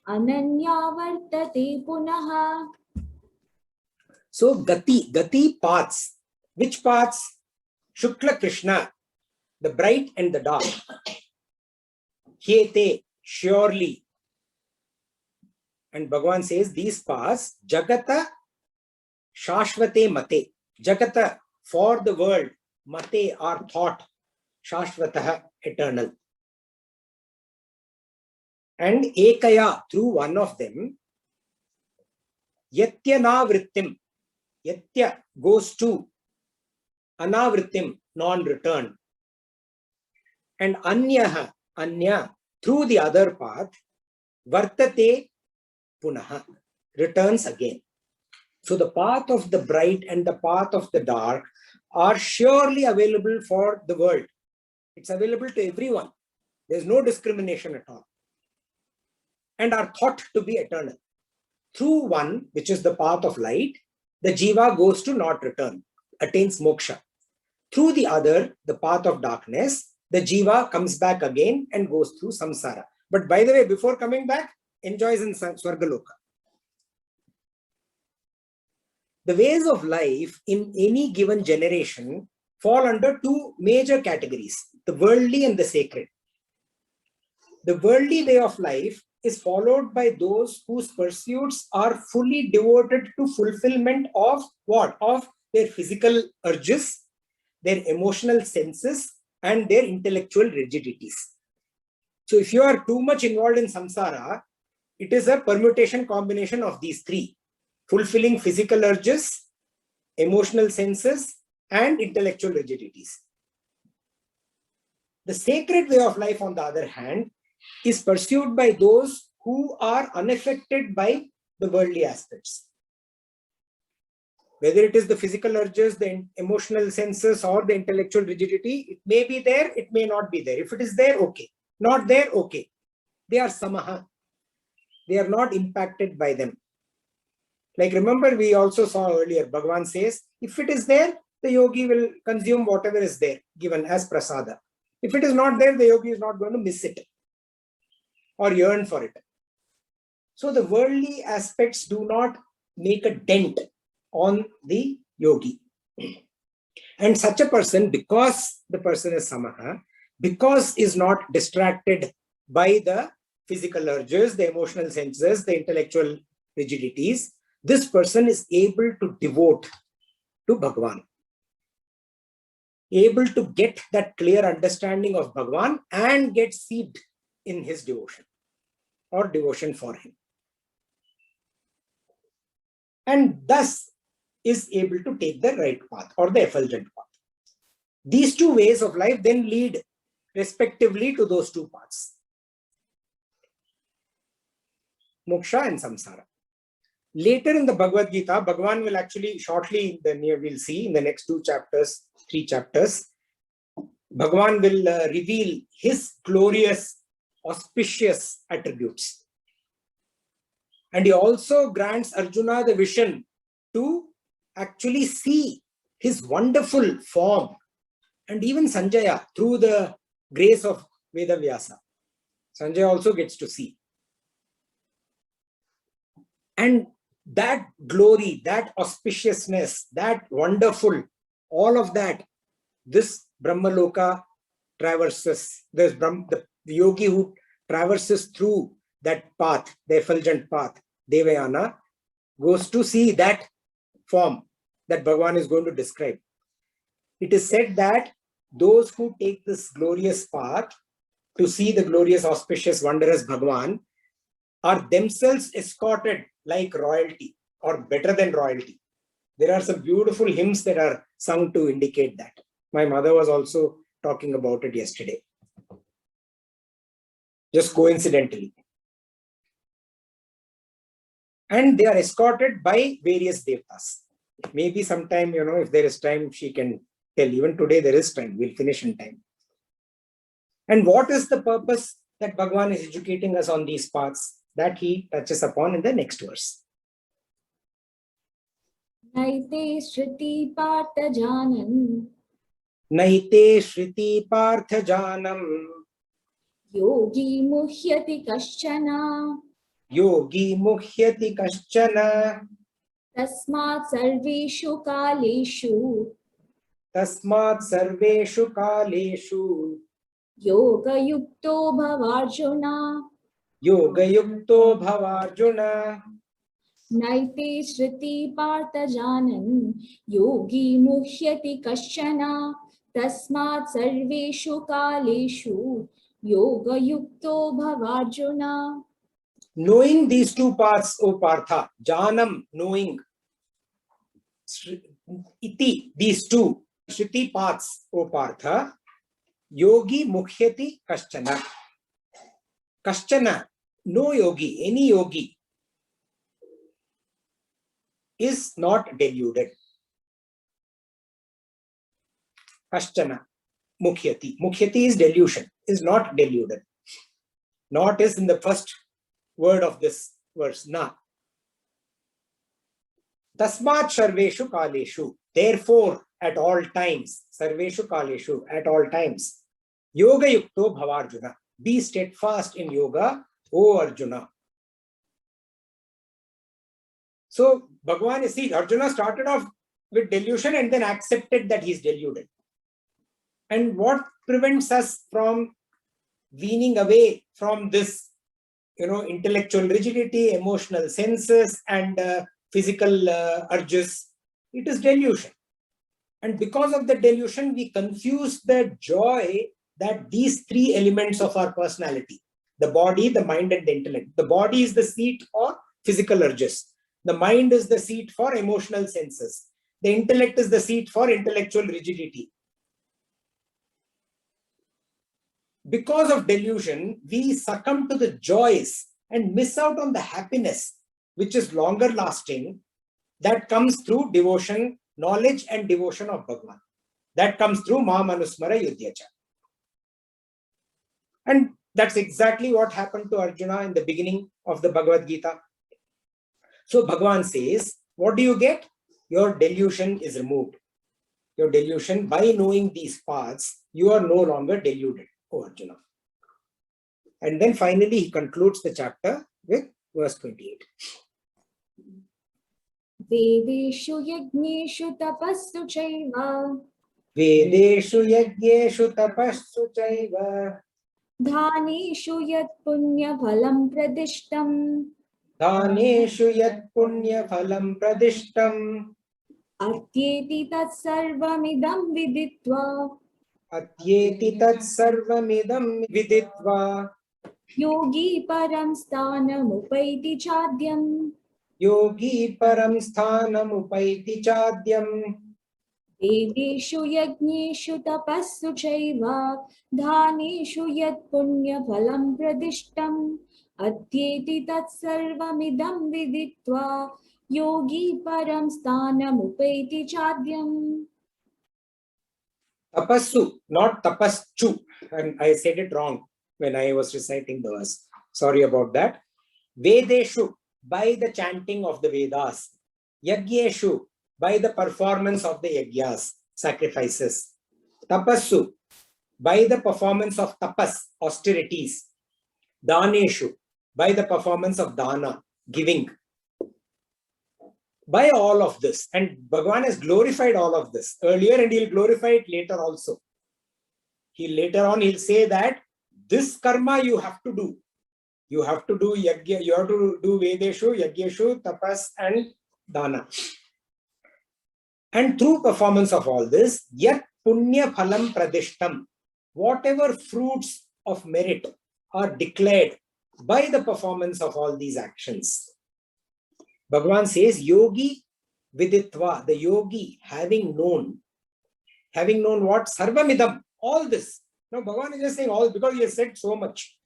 Ananya Vartate Punaha. So Gati paths. Which paths? Shukla Krishna, the bright and the dark. Hyete, surely. And Bhagavan says these paths, Jagata Shashvate Mate. Jagata, for the world. Mate, are thought. Shashvataha, eternal. And Ekaya, through one of them, Yatyana Vrittim. Yatya goes to, Anavrittim, non-return. And Anyaha, Anya, through the other path, Vartate Punaha, returns again. So the path of the bright and the path of the dark are surely available for the world. It's available to everyone. There's no discrimination at all. And are thought to be eternal. Through one, which is the path of light, the jiva goes to not return, attains moksha. Through the other, the path of darkness, the jiva comes back again and goes through samsara. But by the way, before coming back, enjoys in Swargaloka. The ways of life in any given generation fall under 2 major categories, the worldly and the sacred. The worldly way of life is followed by those whose pursuits are fully devoted to fulfillment of what? Of their physical urges, their emotional senses, and their intellectual rigidities. So if you are too much involved in samsara, it is a permutation combination of these 3. Fulfilling physical urges, emotional senses, and intellectual rigidities. The sacred way of life, on the other hand, is pursued by those who are unaffected by the worldly aspects. Whether it is the physical urges, the emotional senses, or the intellectual rigidity, it may be there, it may not be there. If it is there, okay. Not there, okay. They are samaha. They are not impacted by them. Like remember, we also saw earlier, Bhagavan says, if it is there, the yogi will consume whatever is there, given as prasada. If it is not there, the yogi is not going to miss it or yearn for it. So the worldly aspects do not make a dent on the yogi. And such a person, because the person is samaha, because is not distracted by the physical urges, the emotional senses, the intellectual rigidities, this person is able to devote to Bhagavan, able to get that clear understanding of Bhagavan and get seeped in his devotion or devotion for him. And thus is able to take the right path or the effulgent path. These 2 ways of life then lead respectively to those 2 paths, moksha and samsara. Later in the Bhagavad Gita, Bhagavan will actually shortly, we'll see in the next 2 chapters, 3 chapters, Bhagavan will reveal his glorious, auspicious attributes. And he also grants Arjuna the vision to actually see his wonderful form. And even Sanjaya, through the grace of Vedavyasa, Sanjaya also gets to see. And that glory, that auspiciousness, that wonderful, all of that, this Brahmaloka traverses, the yogi who traverses through that path, the effulgent path, Devayana goes to see that form that Bhagavan is going to describe. It is said that those who take this glorious path to see the glorious, auspicious, wondrous Bhagavan are themselves escorted like royalty or better than royalty. There are some beautiful hymns that are sung to indicate that. My mother was also talking about it yesterday, just coincidentally. And they are escorted by various devtas. Maybe sometime, if there is time, she can tell. Even today, there is time. We'll finish in time. And what is the purpose that Bhagavan is educating us on these paths? That he touches upon in the next verse. Naite Shriti Partha Janan Naite Shriti Partha Janam Yogi Muhyati Kaschana Yogi Muhyati Kaschana Tasmat Sarveshu Kaleshu Tasmat Sarveshu Kaleshu Yoga Yukto Bhavarjuna Yoga Yukto Bhavarjuna Naite Shriti Partha Janan Yogi Muhyati Kaschana Tasmat Sarveshu Kaleshu Yoga Yukto Bhavarjuna. Knowing these two paths, O Partha, Janam, knowing, Iti, these two, Shriti paths, O Partha, Yogi Mukhyati Kaschana. Kaschana, no yogi, any yogi is not deluded. Kaschana, Mukhyati. Mukhyati is delusion, is not deluded. Not is in the first word of this verse, na. Tasmat Sarveshu Kaleshu. Therefore, at all times, Sarveshu Kaleshu, at all times, Yoga Yukto Bhavarjuna. Be steadfast in yoga, O Arjuna. So, Bhagavan is, Arjuna started off with delusion and then accepted that he's deluded. And what prevents us from weaning away from this, intellectual rigidity, emotional senses, and physical urges? It is delusion. And because of the delusion, we confuse the joy that these three elements of our personality, the body, the mind, and the intellect. The body is the seat for physical urges. The mind is the seat for emotional senses. The intellect is the seat for intellectual rigidity. Because of delusion, we succumb to the joys and miss out on the happiness, which is longer lasting, that comes through devotion, knowledge and devotion of Bhagavan. That comes through Ma Manusmara Yudhyacha. And that's exactly what happened to Arjuna in the beginning of the Bhagavad Gita. So Bhagavan says, what do you get? Your delusion is removed. Your delusion, by knowing these paths, you are no longer deluded, O Arjuna. And then finally he concludes the chapter with verse 28. Vedeshu yajneshu tapassu chaiva Vedeshu yajneshu tapassu chaiva Dhaneshu yat punya phalam pradishtam Dhaneshu yat punya phalam pradishtam Atyeti tat sarvamidam viditva Atyeti tat sarvamidam viditva Yogi param sthanam upaiti chadyam Yogi param sthanam upaiti chadyam Vedeshu yajneshu tapassu chaiva Dhaneshu yat punya phalam pradishtam Atyeti tat sarvamidam viditva Yogi param sthanam upaiti chadyam. Tapassu, not tapaschu. And I said it wrong when I was reciting the verse. Sorry about that. Vedeshu, by the chanting of the Vedas. Yagyeshu, by the performance of the yagyas, sacrifices. Tapassu, by the performance of tapas, austerities. Daneshu, by the performance of dana, giving. By all of this, and Bhagavan has glorified all of this earlier and he'll glorify it later also. Later on he'll say that this karma you have to do. You have to do yagya, you have to do vedeshu, yagyeshu, tapas and dana. And through performance of all this, yat punya phalam pradishtam, whatever fruits of merit are declared by the performance of all these actions. Bhagavan says, yogi viditva, the yogi having known what? Sarvamidam, all this. Now Bhagavan is just saying all because he has said so much.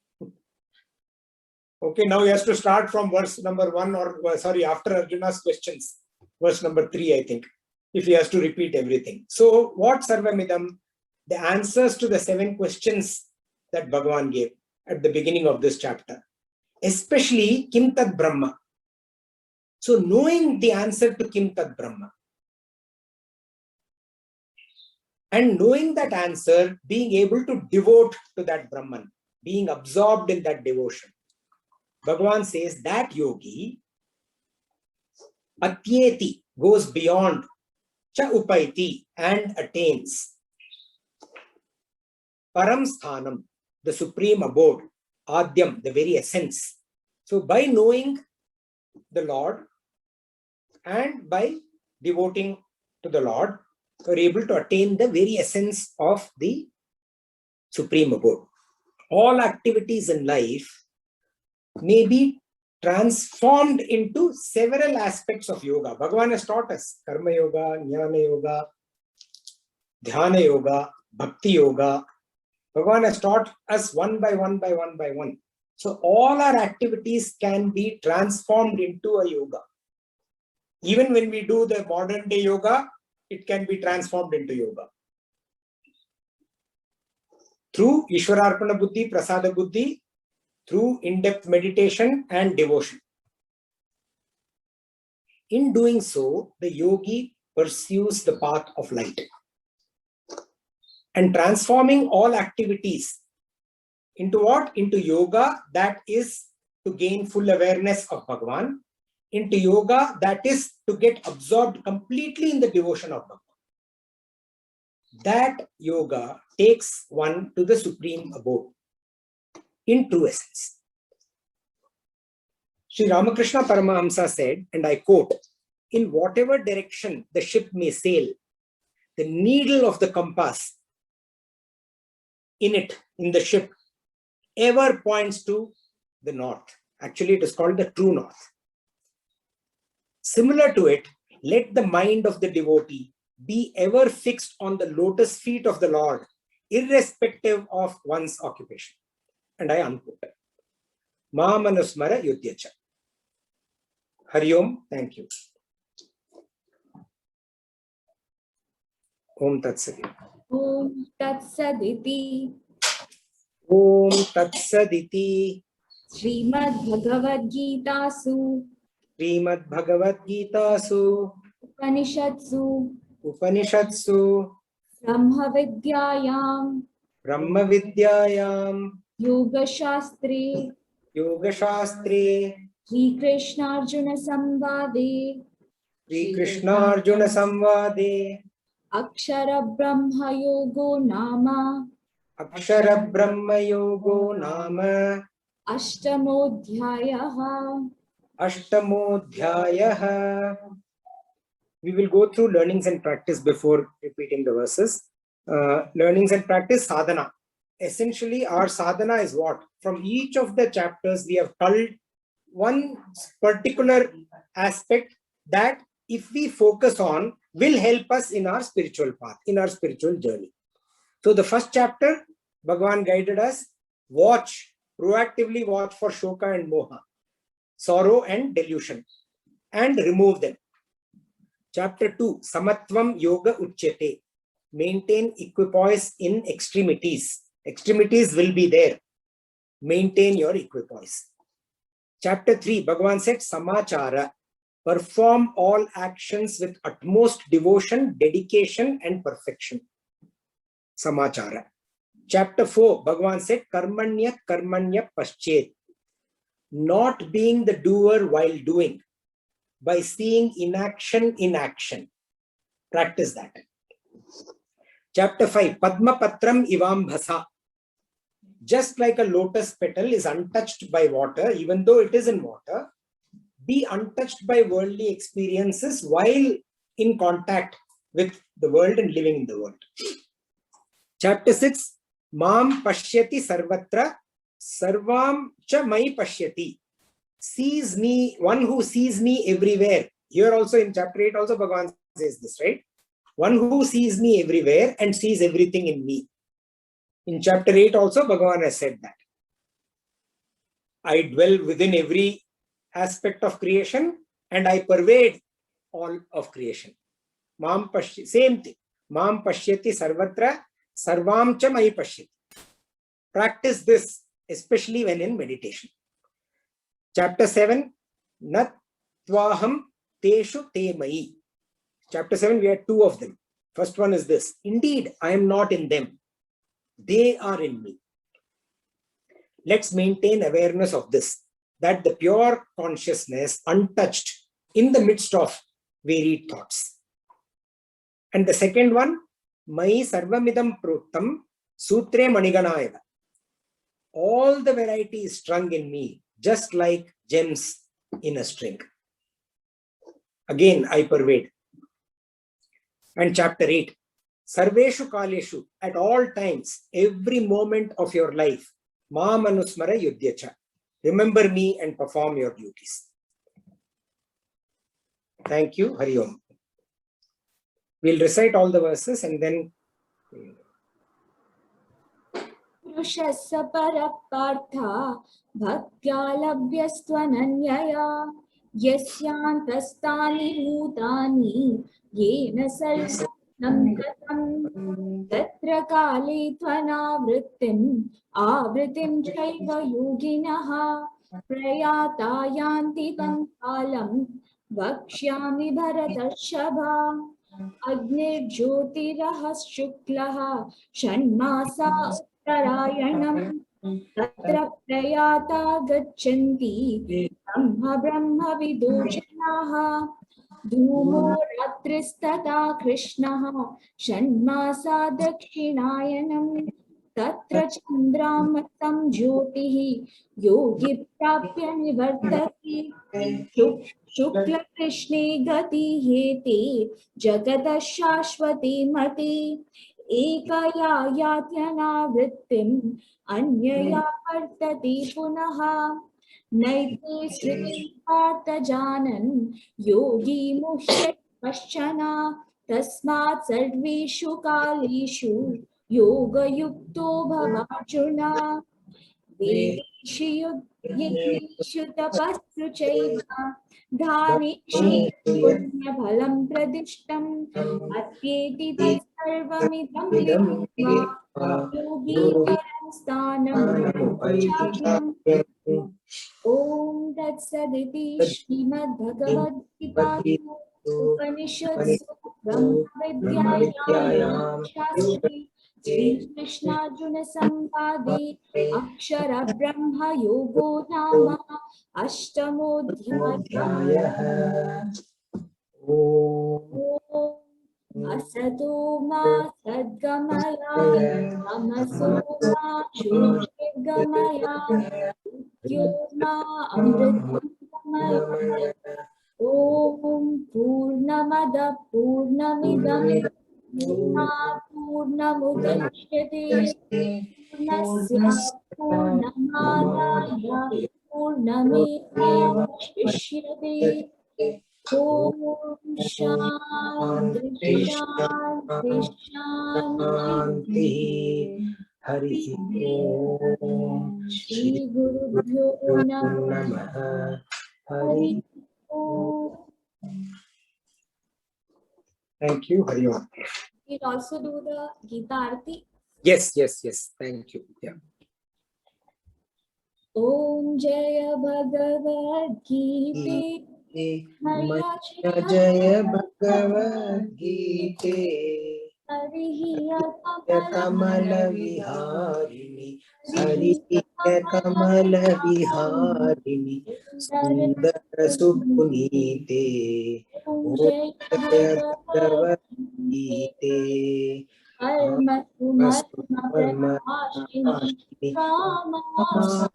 Okay, now he has to start from verse number 1 or sorry, after Arjuna's questions, verse number 3, I think, if he has to repeat everything. So what Sarvamidam? The answers to the 7 questions that Bhagavan gave at the beginning of this chapter, especially Kim Tat Brahma. So knowing the answer to Kim Tat Brahma and knowing that answer, being able to devote to that Brahman, being absorbed in that devotion. Bhagavan says that yogi, atyeti, goes beyond, cha upaiti, and attains param sthanam, the supreme abode, adyam, the very essence. So by knowing the Lord and by devoting to the Lord, you are able to attain the very essence of the supreme abode. All activities in life may be transformed into several aspects of yoga. Bhagavan has taught us karma yoga, jnana yoga, dhyana yoga, bhakti yoga. Bhagavan has taught us one by one. So all our activities can be transformed into a yoga. Even when we do the modern day yoga, it can be transformed into yoga. Through Ishwararpana Buddhi, Prasada Buddhi, through in-depth meditation and devotion. In doing so, the yogi pursues the path of light and transforming all activities into what? Into yoga that is to gain full awareness of Bhagavan, into yoga that is to get absorbed completely in the devotion of Bhagavan. That yoga takes one to the supreme abode in true essence. Sri Ramakrishna Paramahamsa said, and I quote, in whatever direction the ship may sail, the needle of the compass in the ship, ever points to the north. Actually, it is called the true north. Similar to it, let the mind of the devotee be ever fixed on the lotus feet of the Lord, irrespective of one's occupation. And I unquote. Ma manusmara yudhyacha. Hari Om, thank you. Om Tat Sadi. Om Tat Saditi. Om Tat Saditi. Srimad Bhagavad Gita Su. Srimad Bhagavad Gita Su. Upanishadsu. Upanishadsu. Brahma Vidyayam. Brahma Vidyayam. Yoga Shastre. Yoga Shastre. Sri Krishna Arjuna Samvade. Sri Krishna Arjuna Samvade. Akshara Brahma Yogo Nama. Akshara Brahma Yogo Nama. Ashtamodhyayaha. Ashtamodhyayaha. We will go through learnings and practice before repeating the verses. Learnings and practice, sadhana. Essentially, our sadhana is what? From each of the chapters, we have culled one particular aspect that if we focus on, will help us in our spiritual path, in our spiritual journey. So the first chapter, Bhagavan guided us, proactively watch for shoka and moha, sorrow and delusion, and remove them. Chapter 2, Samatvam Yoga Uchyate, maintain equipoise in extremities. Extremities will be there. Maintain your equipoise. Chapter 3, Bhagavan said, Samachara, perform all actions with utmost devotion, dedication, and perfection. Samachara. Chapter 4, Bhagavan said, Karmanya Karmanya Paschet, not being the doer while doing, by seeing inaction in action. Practice that. Chapter 5, Padma Patram Ivam Bhasa, Just like a lotus petal is untouched by water, even though it is in water, be untouched by worldly experiences while in contact with the world and living in the world. Chapter 6, Mam Pashyati Sarvatra, Sarvam Cha Mai Pashyati. Sees me, one who sees me everywhere. Here also in chapter 8 also Bhagavan says this, right? One who sees me everywhere and sees everything in me. In chapter 8 also Bhagavan has said that. I dwell within every aspect of creation and I pervade all of creation. Mam Pashyati, same thing. Mam Pashyati Sarvatra, Sarvam Cha Mai Pashyati. Practice this, especially when in meditation. Chapter 7, Nat Tvaham Teshu Te Mai. Chapter 7, we had two of them. First one is this. Indeed, I am not in them. They are in me. Let's maintain awareness of this, that the pure consciousness untouched in the midst of varied thoughts. And the second one, Mai Sarvamidam Prottam Sutre Maniganayava. All the variety is strung in me, just like gems in a string. Again, I pervade. And chapter 8, Sarveshu Kaleshu, at all times, every moment of your life, Ma Manusmara Yudhyacha. Remember me and perform your duties. Thank you. Hari Om. We'll recite all the verses and then. पुरुषस्य परपार्था भक्त्या लभ्यस्त्वनन्यया यस्यान्तस्तानि भूतानि येन सर्वं गतं तत्र काले त्वनावृत्तिम् आवृत्तिं चैव योगिनः प्रयाता यान्ति तं कालं वक्ष्यामि भरतर्षभा अग्निर्ज्योतिरः शुक्लः षण्मासा उत्तरायणम् तत्र प्रयाता गच्छन्ति ब्रह्म विदोषणाः धूमो रात्रिस्तथा कृष्णः षण्मासा दक्षिणायनम् तत्र चन्द्रामृतं ज्योतिः योगी प्राप्य निवर्तते शुक्लकृष्णे गतिहेते जगतः शाश्वती मते एकया यात्यनावृत्तिम् अन्यया वर्तते पुनः नैते श्रुति पार्थ जानन् योगी मुह्यति कश्चन तस्मात् सर्वेषु कालेषु योगयुक्तो भवार्जुन वेदेषु यज्ञेषु तपस्सु चैव दानेषु पुण्यफलं प्रदिष्टम् अत्येति तत्सर्वमिदं विदित्वा योगी परं स्थानं चाप्यम् ॐ तत्सदिति श्रीमद्भगवद्गीतासु उपनिषत्सु ब्रह्मविद्यायां शास्त्रे श्रीकृष्णार्जुन संवादे अक्षर ब्रह्म योगो नाम अष्टमोऽध्यायः। असतो मा सद्गमय तमसो मा ज्योतिर्गमय मृत्योर्मा अमृतंगमय। ॐ पूर्णमदः पूर्णमिदं पूर्णमुदच्यते पूर्णस्य पूर्णमादाय पूर्णमेवावशिष्यते। ॐ शान्ति शान्ति शान्ति। Hari Om. श्री गुरुभ्यो नमः। Hari. Thank you. Hari Om. We'll also do the Gita Arati. Yes. Thank you. Yeah. Om Jaya Bhagavad Gita. जय भगवद गीते कमल विहारिणी हरि कमल विहारिणी सुंदर सुपुनीते ओम जय भगवद गीते कर्म सुमर्म प्रकाशिनी कामासुहरा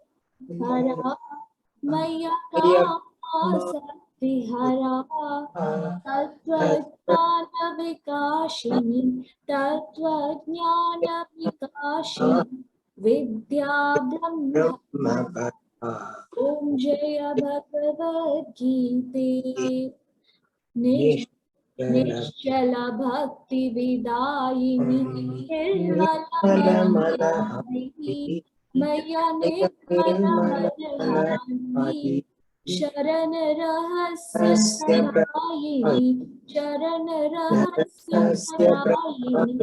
मय्या कामासक्तिहरा तत्त्वज्ञानविकाशिनी तत्त्वज्ञानविकाशिनी विद्या ब्रह्म। ओम जय भगवद्गीते निश्चल भक्ति विदायिनी निर्मलमनहारिणी मय्या निर्मलमनहारिणी शरण रहस्य प्रदायिनी शरण रहस्य प्रदायिनी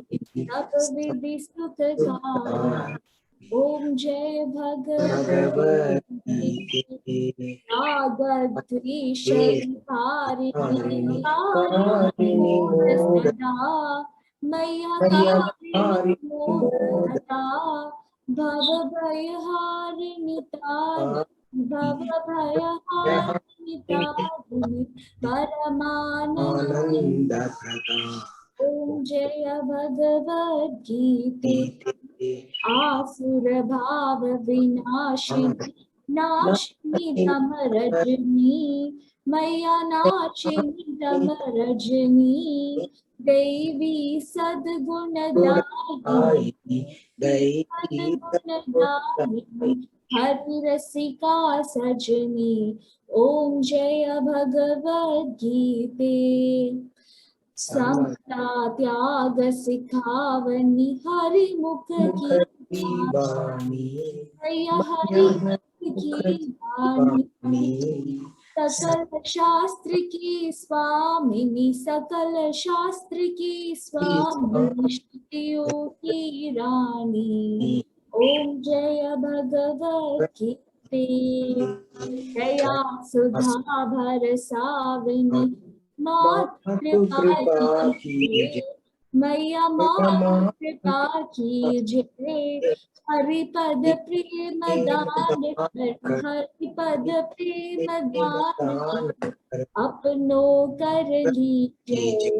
तप विधि सुखदायिनी। ओम जय भगवद्गीते रागद्वेषविहारिणी कारिणी सदा मय्या कारिणी मोहदा भवभयहारिणी तारिणी भवभयहारिणी तारिणी परमानंद। ओम जय भगवद्गीते आसुर भाव विनाशिनी नाशिनी तमरजनी मय्या नाशिनी तमरजनी देवी सद्गुणदायिनी सद्गुणदायिनी हरि रसिका सजनी। ओम जय भगवद्गीते समता त्याग सिखावनी हरि मुख की वाणी मय्या हरि मुख की वाणी सकल शास्त्र की स्वामिनी सकल शास्त्र की स्वामिनी श्रुतियों की रानी। ओम जय भगवद्गीते दया सुधा भरसावनी मातु कृपा कीजिए मैया मातु कृपा कीजिए हरिपद प्रेम दान कर हरिपद प्रेम दान अपनो कर लीजिए।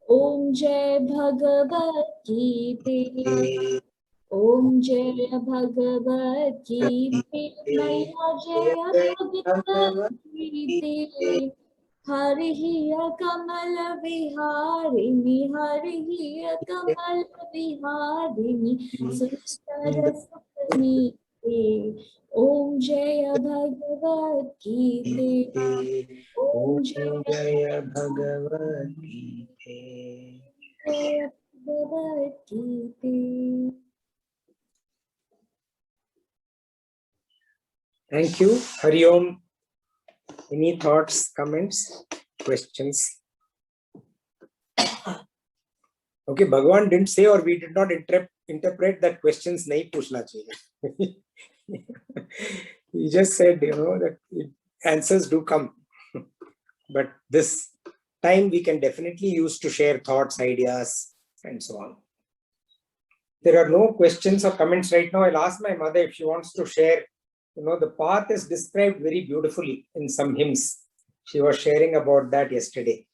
ओम जय भगवद्गीते ओम जय भगवद्गीते मैया जय भगवद्गीते हरिः कमल विहारिणी हरिः कमल विहारिणी सुंदर सुखनीते। ओम जय भगवद्गीते ओम जय भगवद्गीते। भगवद्गीते। Thank you. Hari Om. Any thoughts, comments, questions? Okay, Bhagavan didn't say or we did not interpret that questions nahi puchna chahiye. He just said, that answers do come. But this time we can definitely use to share thoughts, ideas, and so on. There are no questions or comments right now. I'll ask my mother if she wants to share. The path is described very beautifully in some hymns. She was sharing about that yesterday.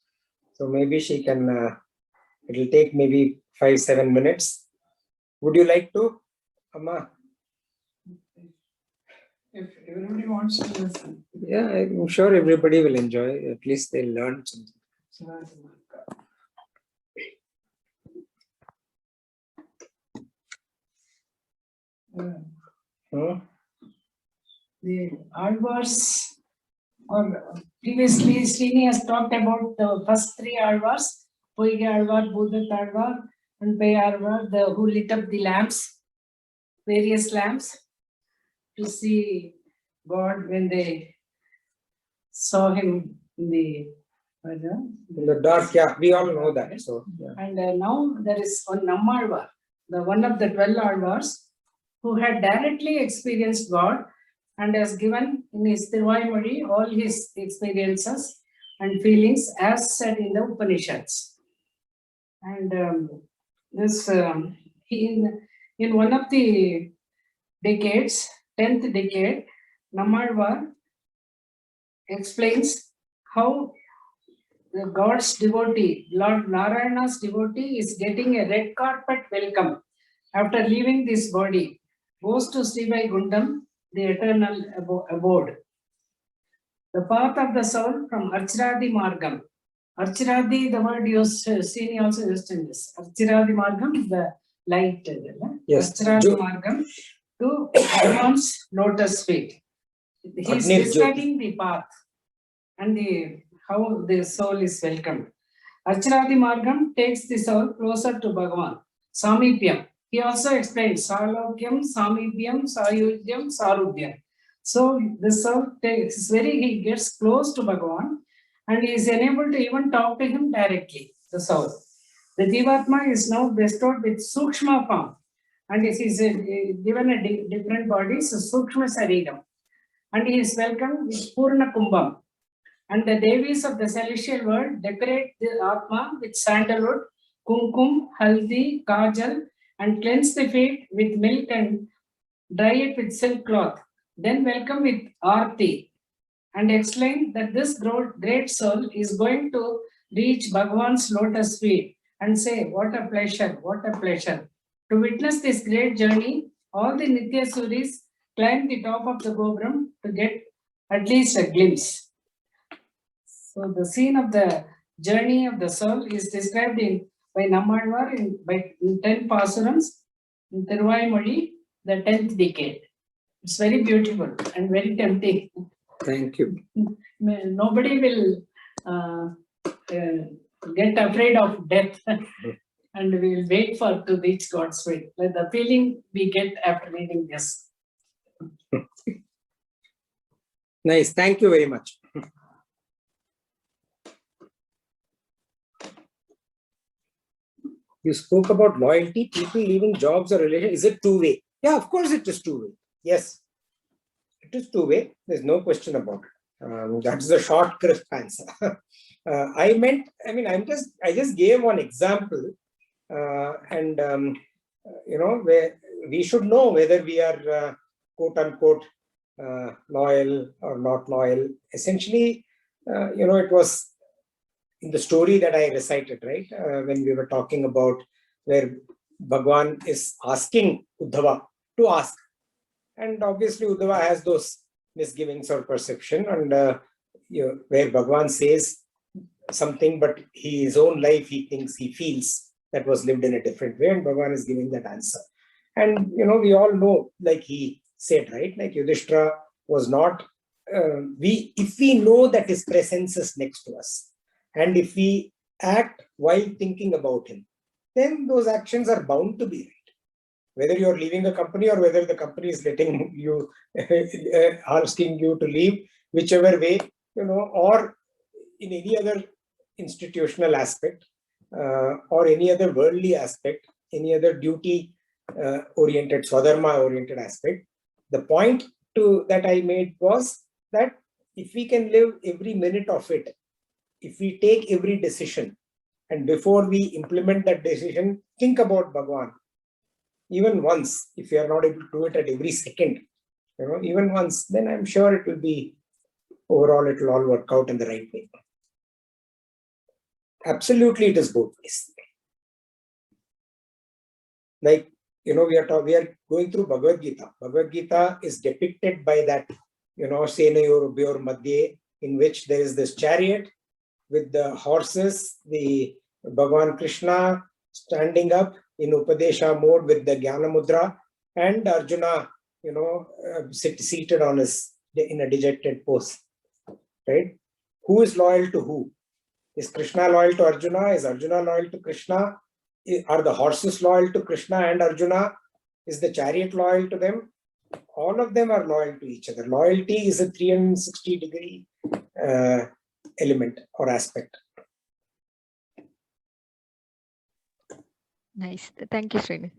So maybe she can, it will take maybe 5-7 minutes. Would you like to, Amma? If everybody wants to listen. Yeah, I'm sure everybody will enjoy. At least they'll learn something. The Alvars, or previously Srini has talked about the first three Alvars, Poiga Alvar, Buddha Alvar, and Pei Alvar, who lit up the lamps, various lamps, to see God when they saw him in the dark. Yeah, we all know that. So, yeah. And now there is one Nammalvar, one of the 12 Alvars, who had directly experienced God and has given in his Tiruvayamozhi all his experiences and feelings as said in the Upanishads. And in one of the decades, 10th decade, Nammalvar explains how the God's devotee, Lord Narayana's devotee, is getting a red carpet welcome after leaving this body, goes to Sri Vaikuntham, the eternal abode. The path of the soul from Archiradi Margam. Archiradi, the word used, seen also used in this. Archiradi Margam is the light. Yes. Archiradi Margam to Bhagavan's lotus feet. He is Agnir describing the path and how the soul is welcomed. Archiradi Margam takes the soul closer to Bhagavan. Samipyam. He also explains Salokyam, Samipyam, Sayudyam, Sarudhyam. So the soul he gets close to Bhagavan and he is enabled to even talk to him directly, the soul. The Jivatma is now bestowed with Sukshma form and is given a different body, so Sukshma Saridam. And he is welcomed with Purna Kumbham. And the Devis of the celestial world decorate the Atma with sandalwood, kumkum, haldi, kajal, and cleanse the feet with milk and dry it with silk cloth. Then welcome with Aarti and explain that this great soul is going to reach Bhagavan's lotus feet and say, what a pleasure, what a pleasure. To witness this great journey, all the Nitya Suris climb the top of the Gobram to get at least a glimpse. So the scene of the journey of the soul is described by Nammalvar in 10 Pasurams in Thiruvaimozhi, the 10th decade. It's very beautiful and very tempting. Thank you. Nobody will get afraid of death and we will wait to reach God's will. Like the feeling we get after reading this. Nice. Thank you very much. You spoke about loyalty, people leaving jobs or relations. Is it two-way? Yeah, of course it is two-way. Yes, it is two-way. There's no question about it. That's the short, crisp answer. I just gave one example, where we should know whether we are quote unquote loyal or not loyal. Essentially, it was in the story that I recited, right? When we were talking about where Bhagwan is asking Uddhava to ask. And obviously Uddhava has those misgivings or perception, and where Bhagwan says something, but his own life he thinks, he feels that was lived in a different way, and Bhagwan is giving that answer. And we all know, like he said, right? Like Yudhishthira was not, if we know that his presence is next to us, and if we act while thinking about him, then those actions are bound to be right. Whether you're leaving a company or whether the company is letting you, asking you to leave, whichever way, or in any other institutional aspect, or any other worldly aspect, any other duty oriented, Swadharma oriented aspect. The point that I made was that if we can live every minute of it, if we take every decision, and before we implement that decision, think about Bhagwan, even once, if you are not able to do it at every second, even once, then I'm sure it will be, overall, it will all work out in the right way. Absolutely, it is both ways. Like, we are going through Bhagavad Gita. Bhagavad Gita is depicted by that, Senayor Byor Madhye, in which there is this chariot with the horses, the Bhagavan Krishna standing up in Upadesha mode with the Jnana Mudra, and Arjuna, seated in a dejected pose, right? Who is loyal to who? Is Krishna loyal to Arjuna? Is Arjuna loyal to Krishna? Are the horses loyal to Krishna and Arjuna? Is the chariot loyal to them? All of them are loyal to each other. Loyalty is a 360-degree element or aspect. Nice. Thank you, Srini.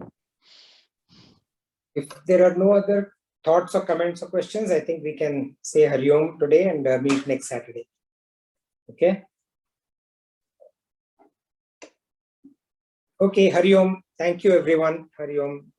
If there are no other thoughts or comments or questions, I think we can say Hari Om today and meet next Saturday. Okay? Okay, Hari Om. Thank you, everyone. Hari Om.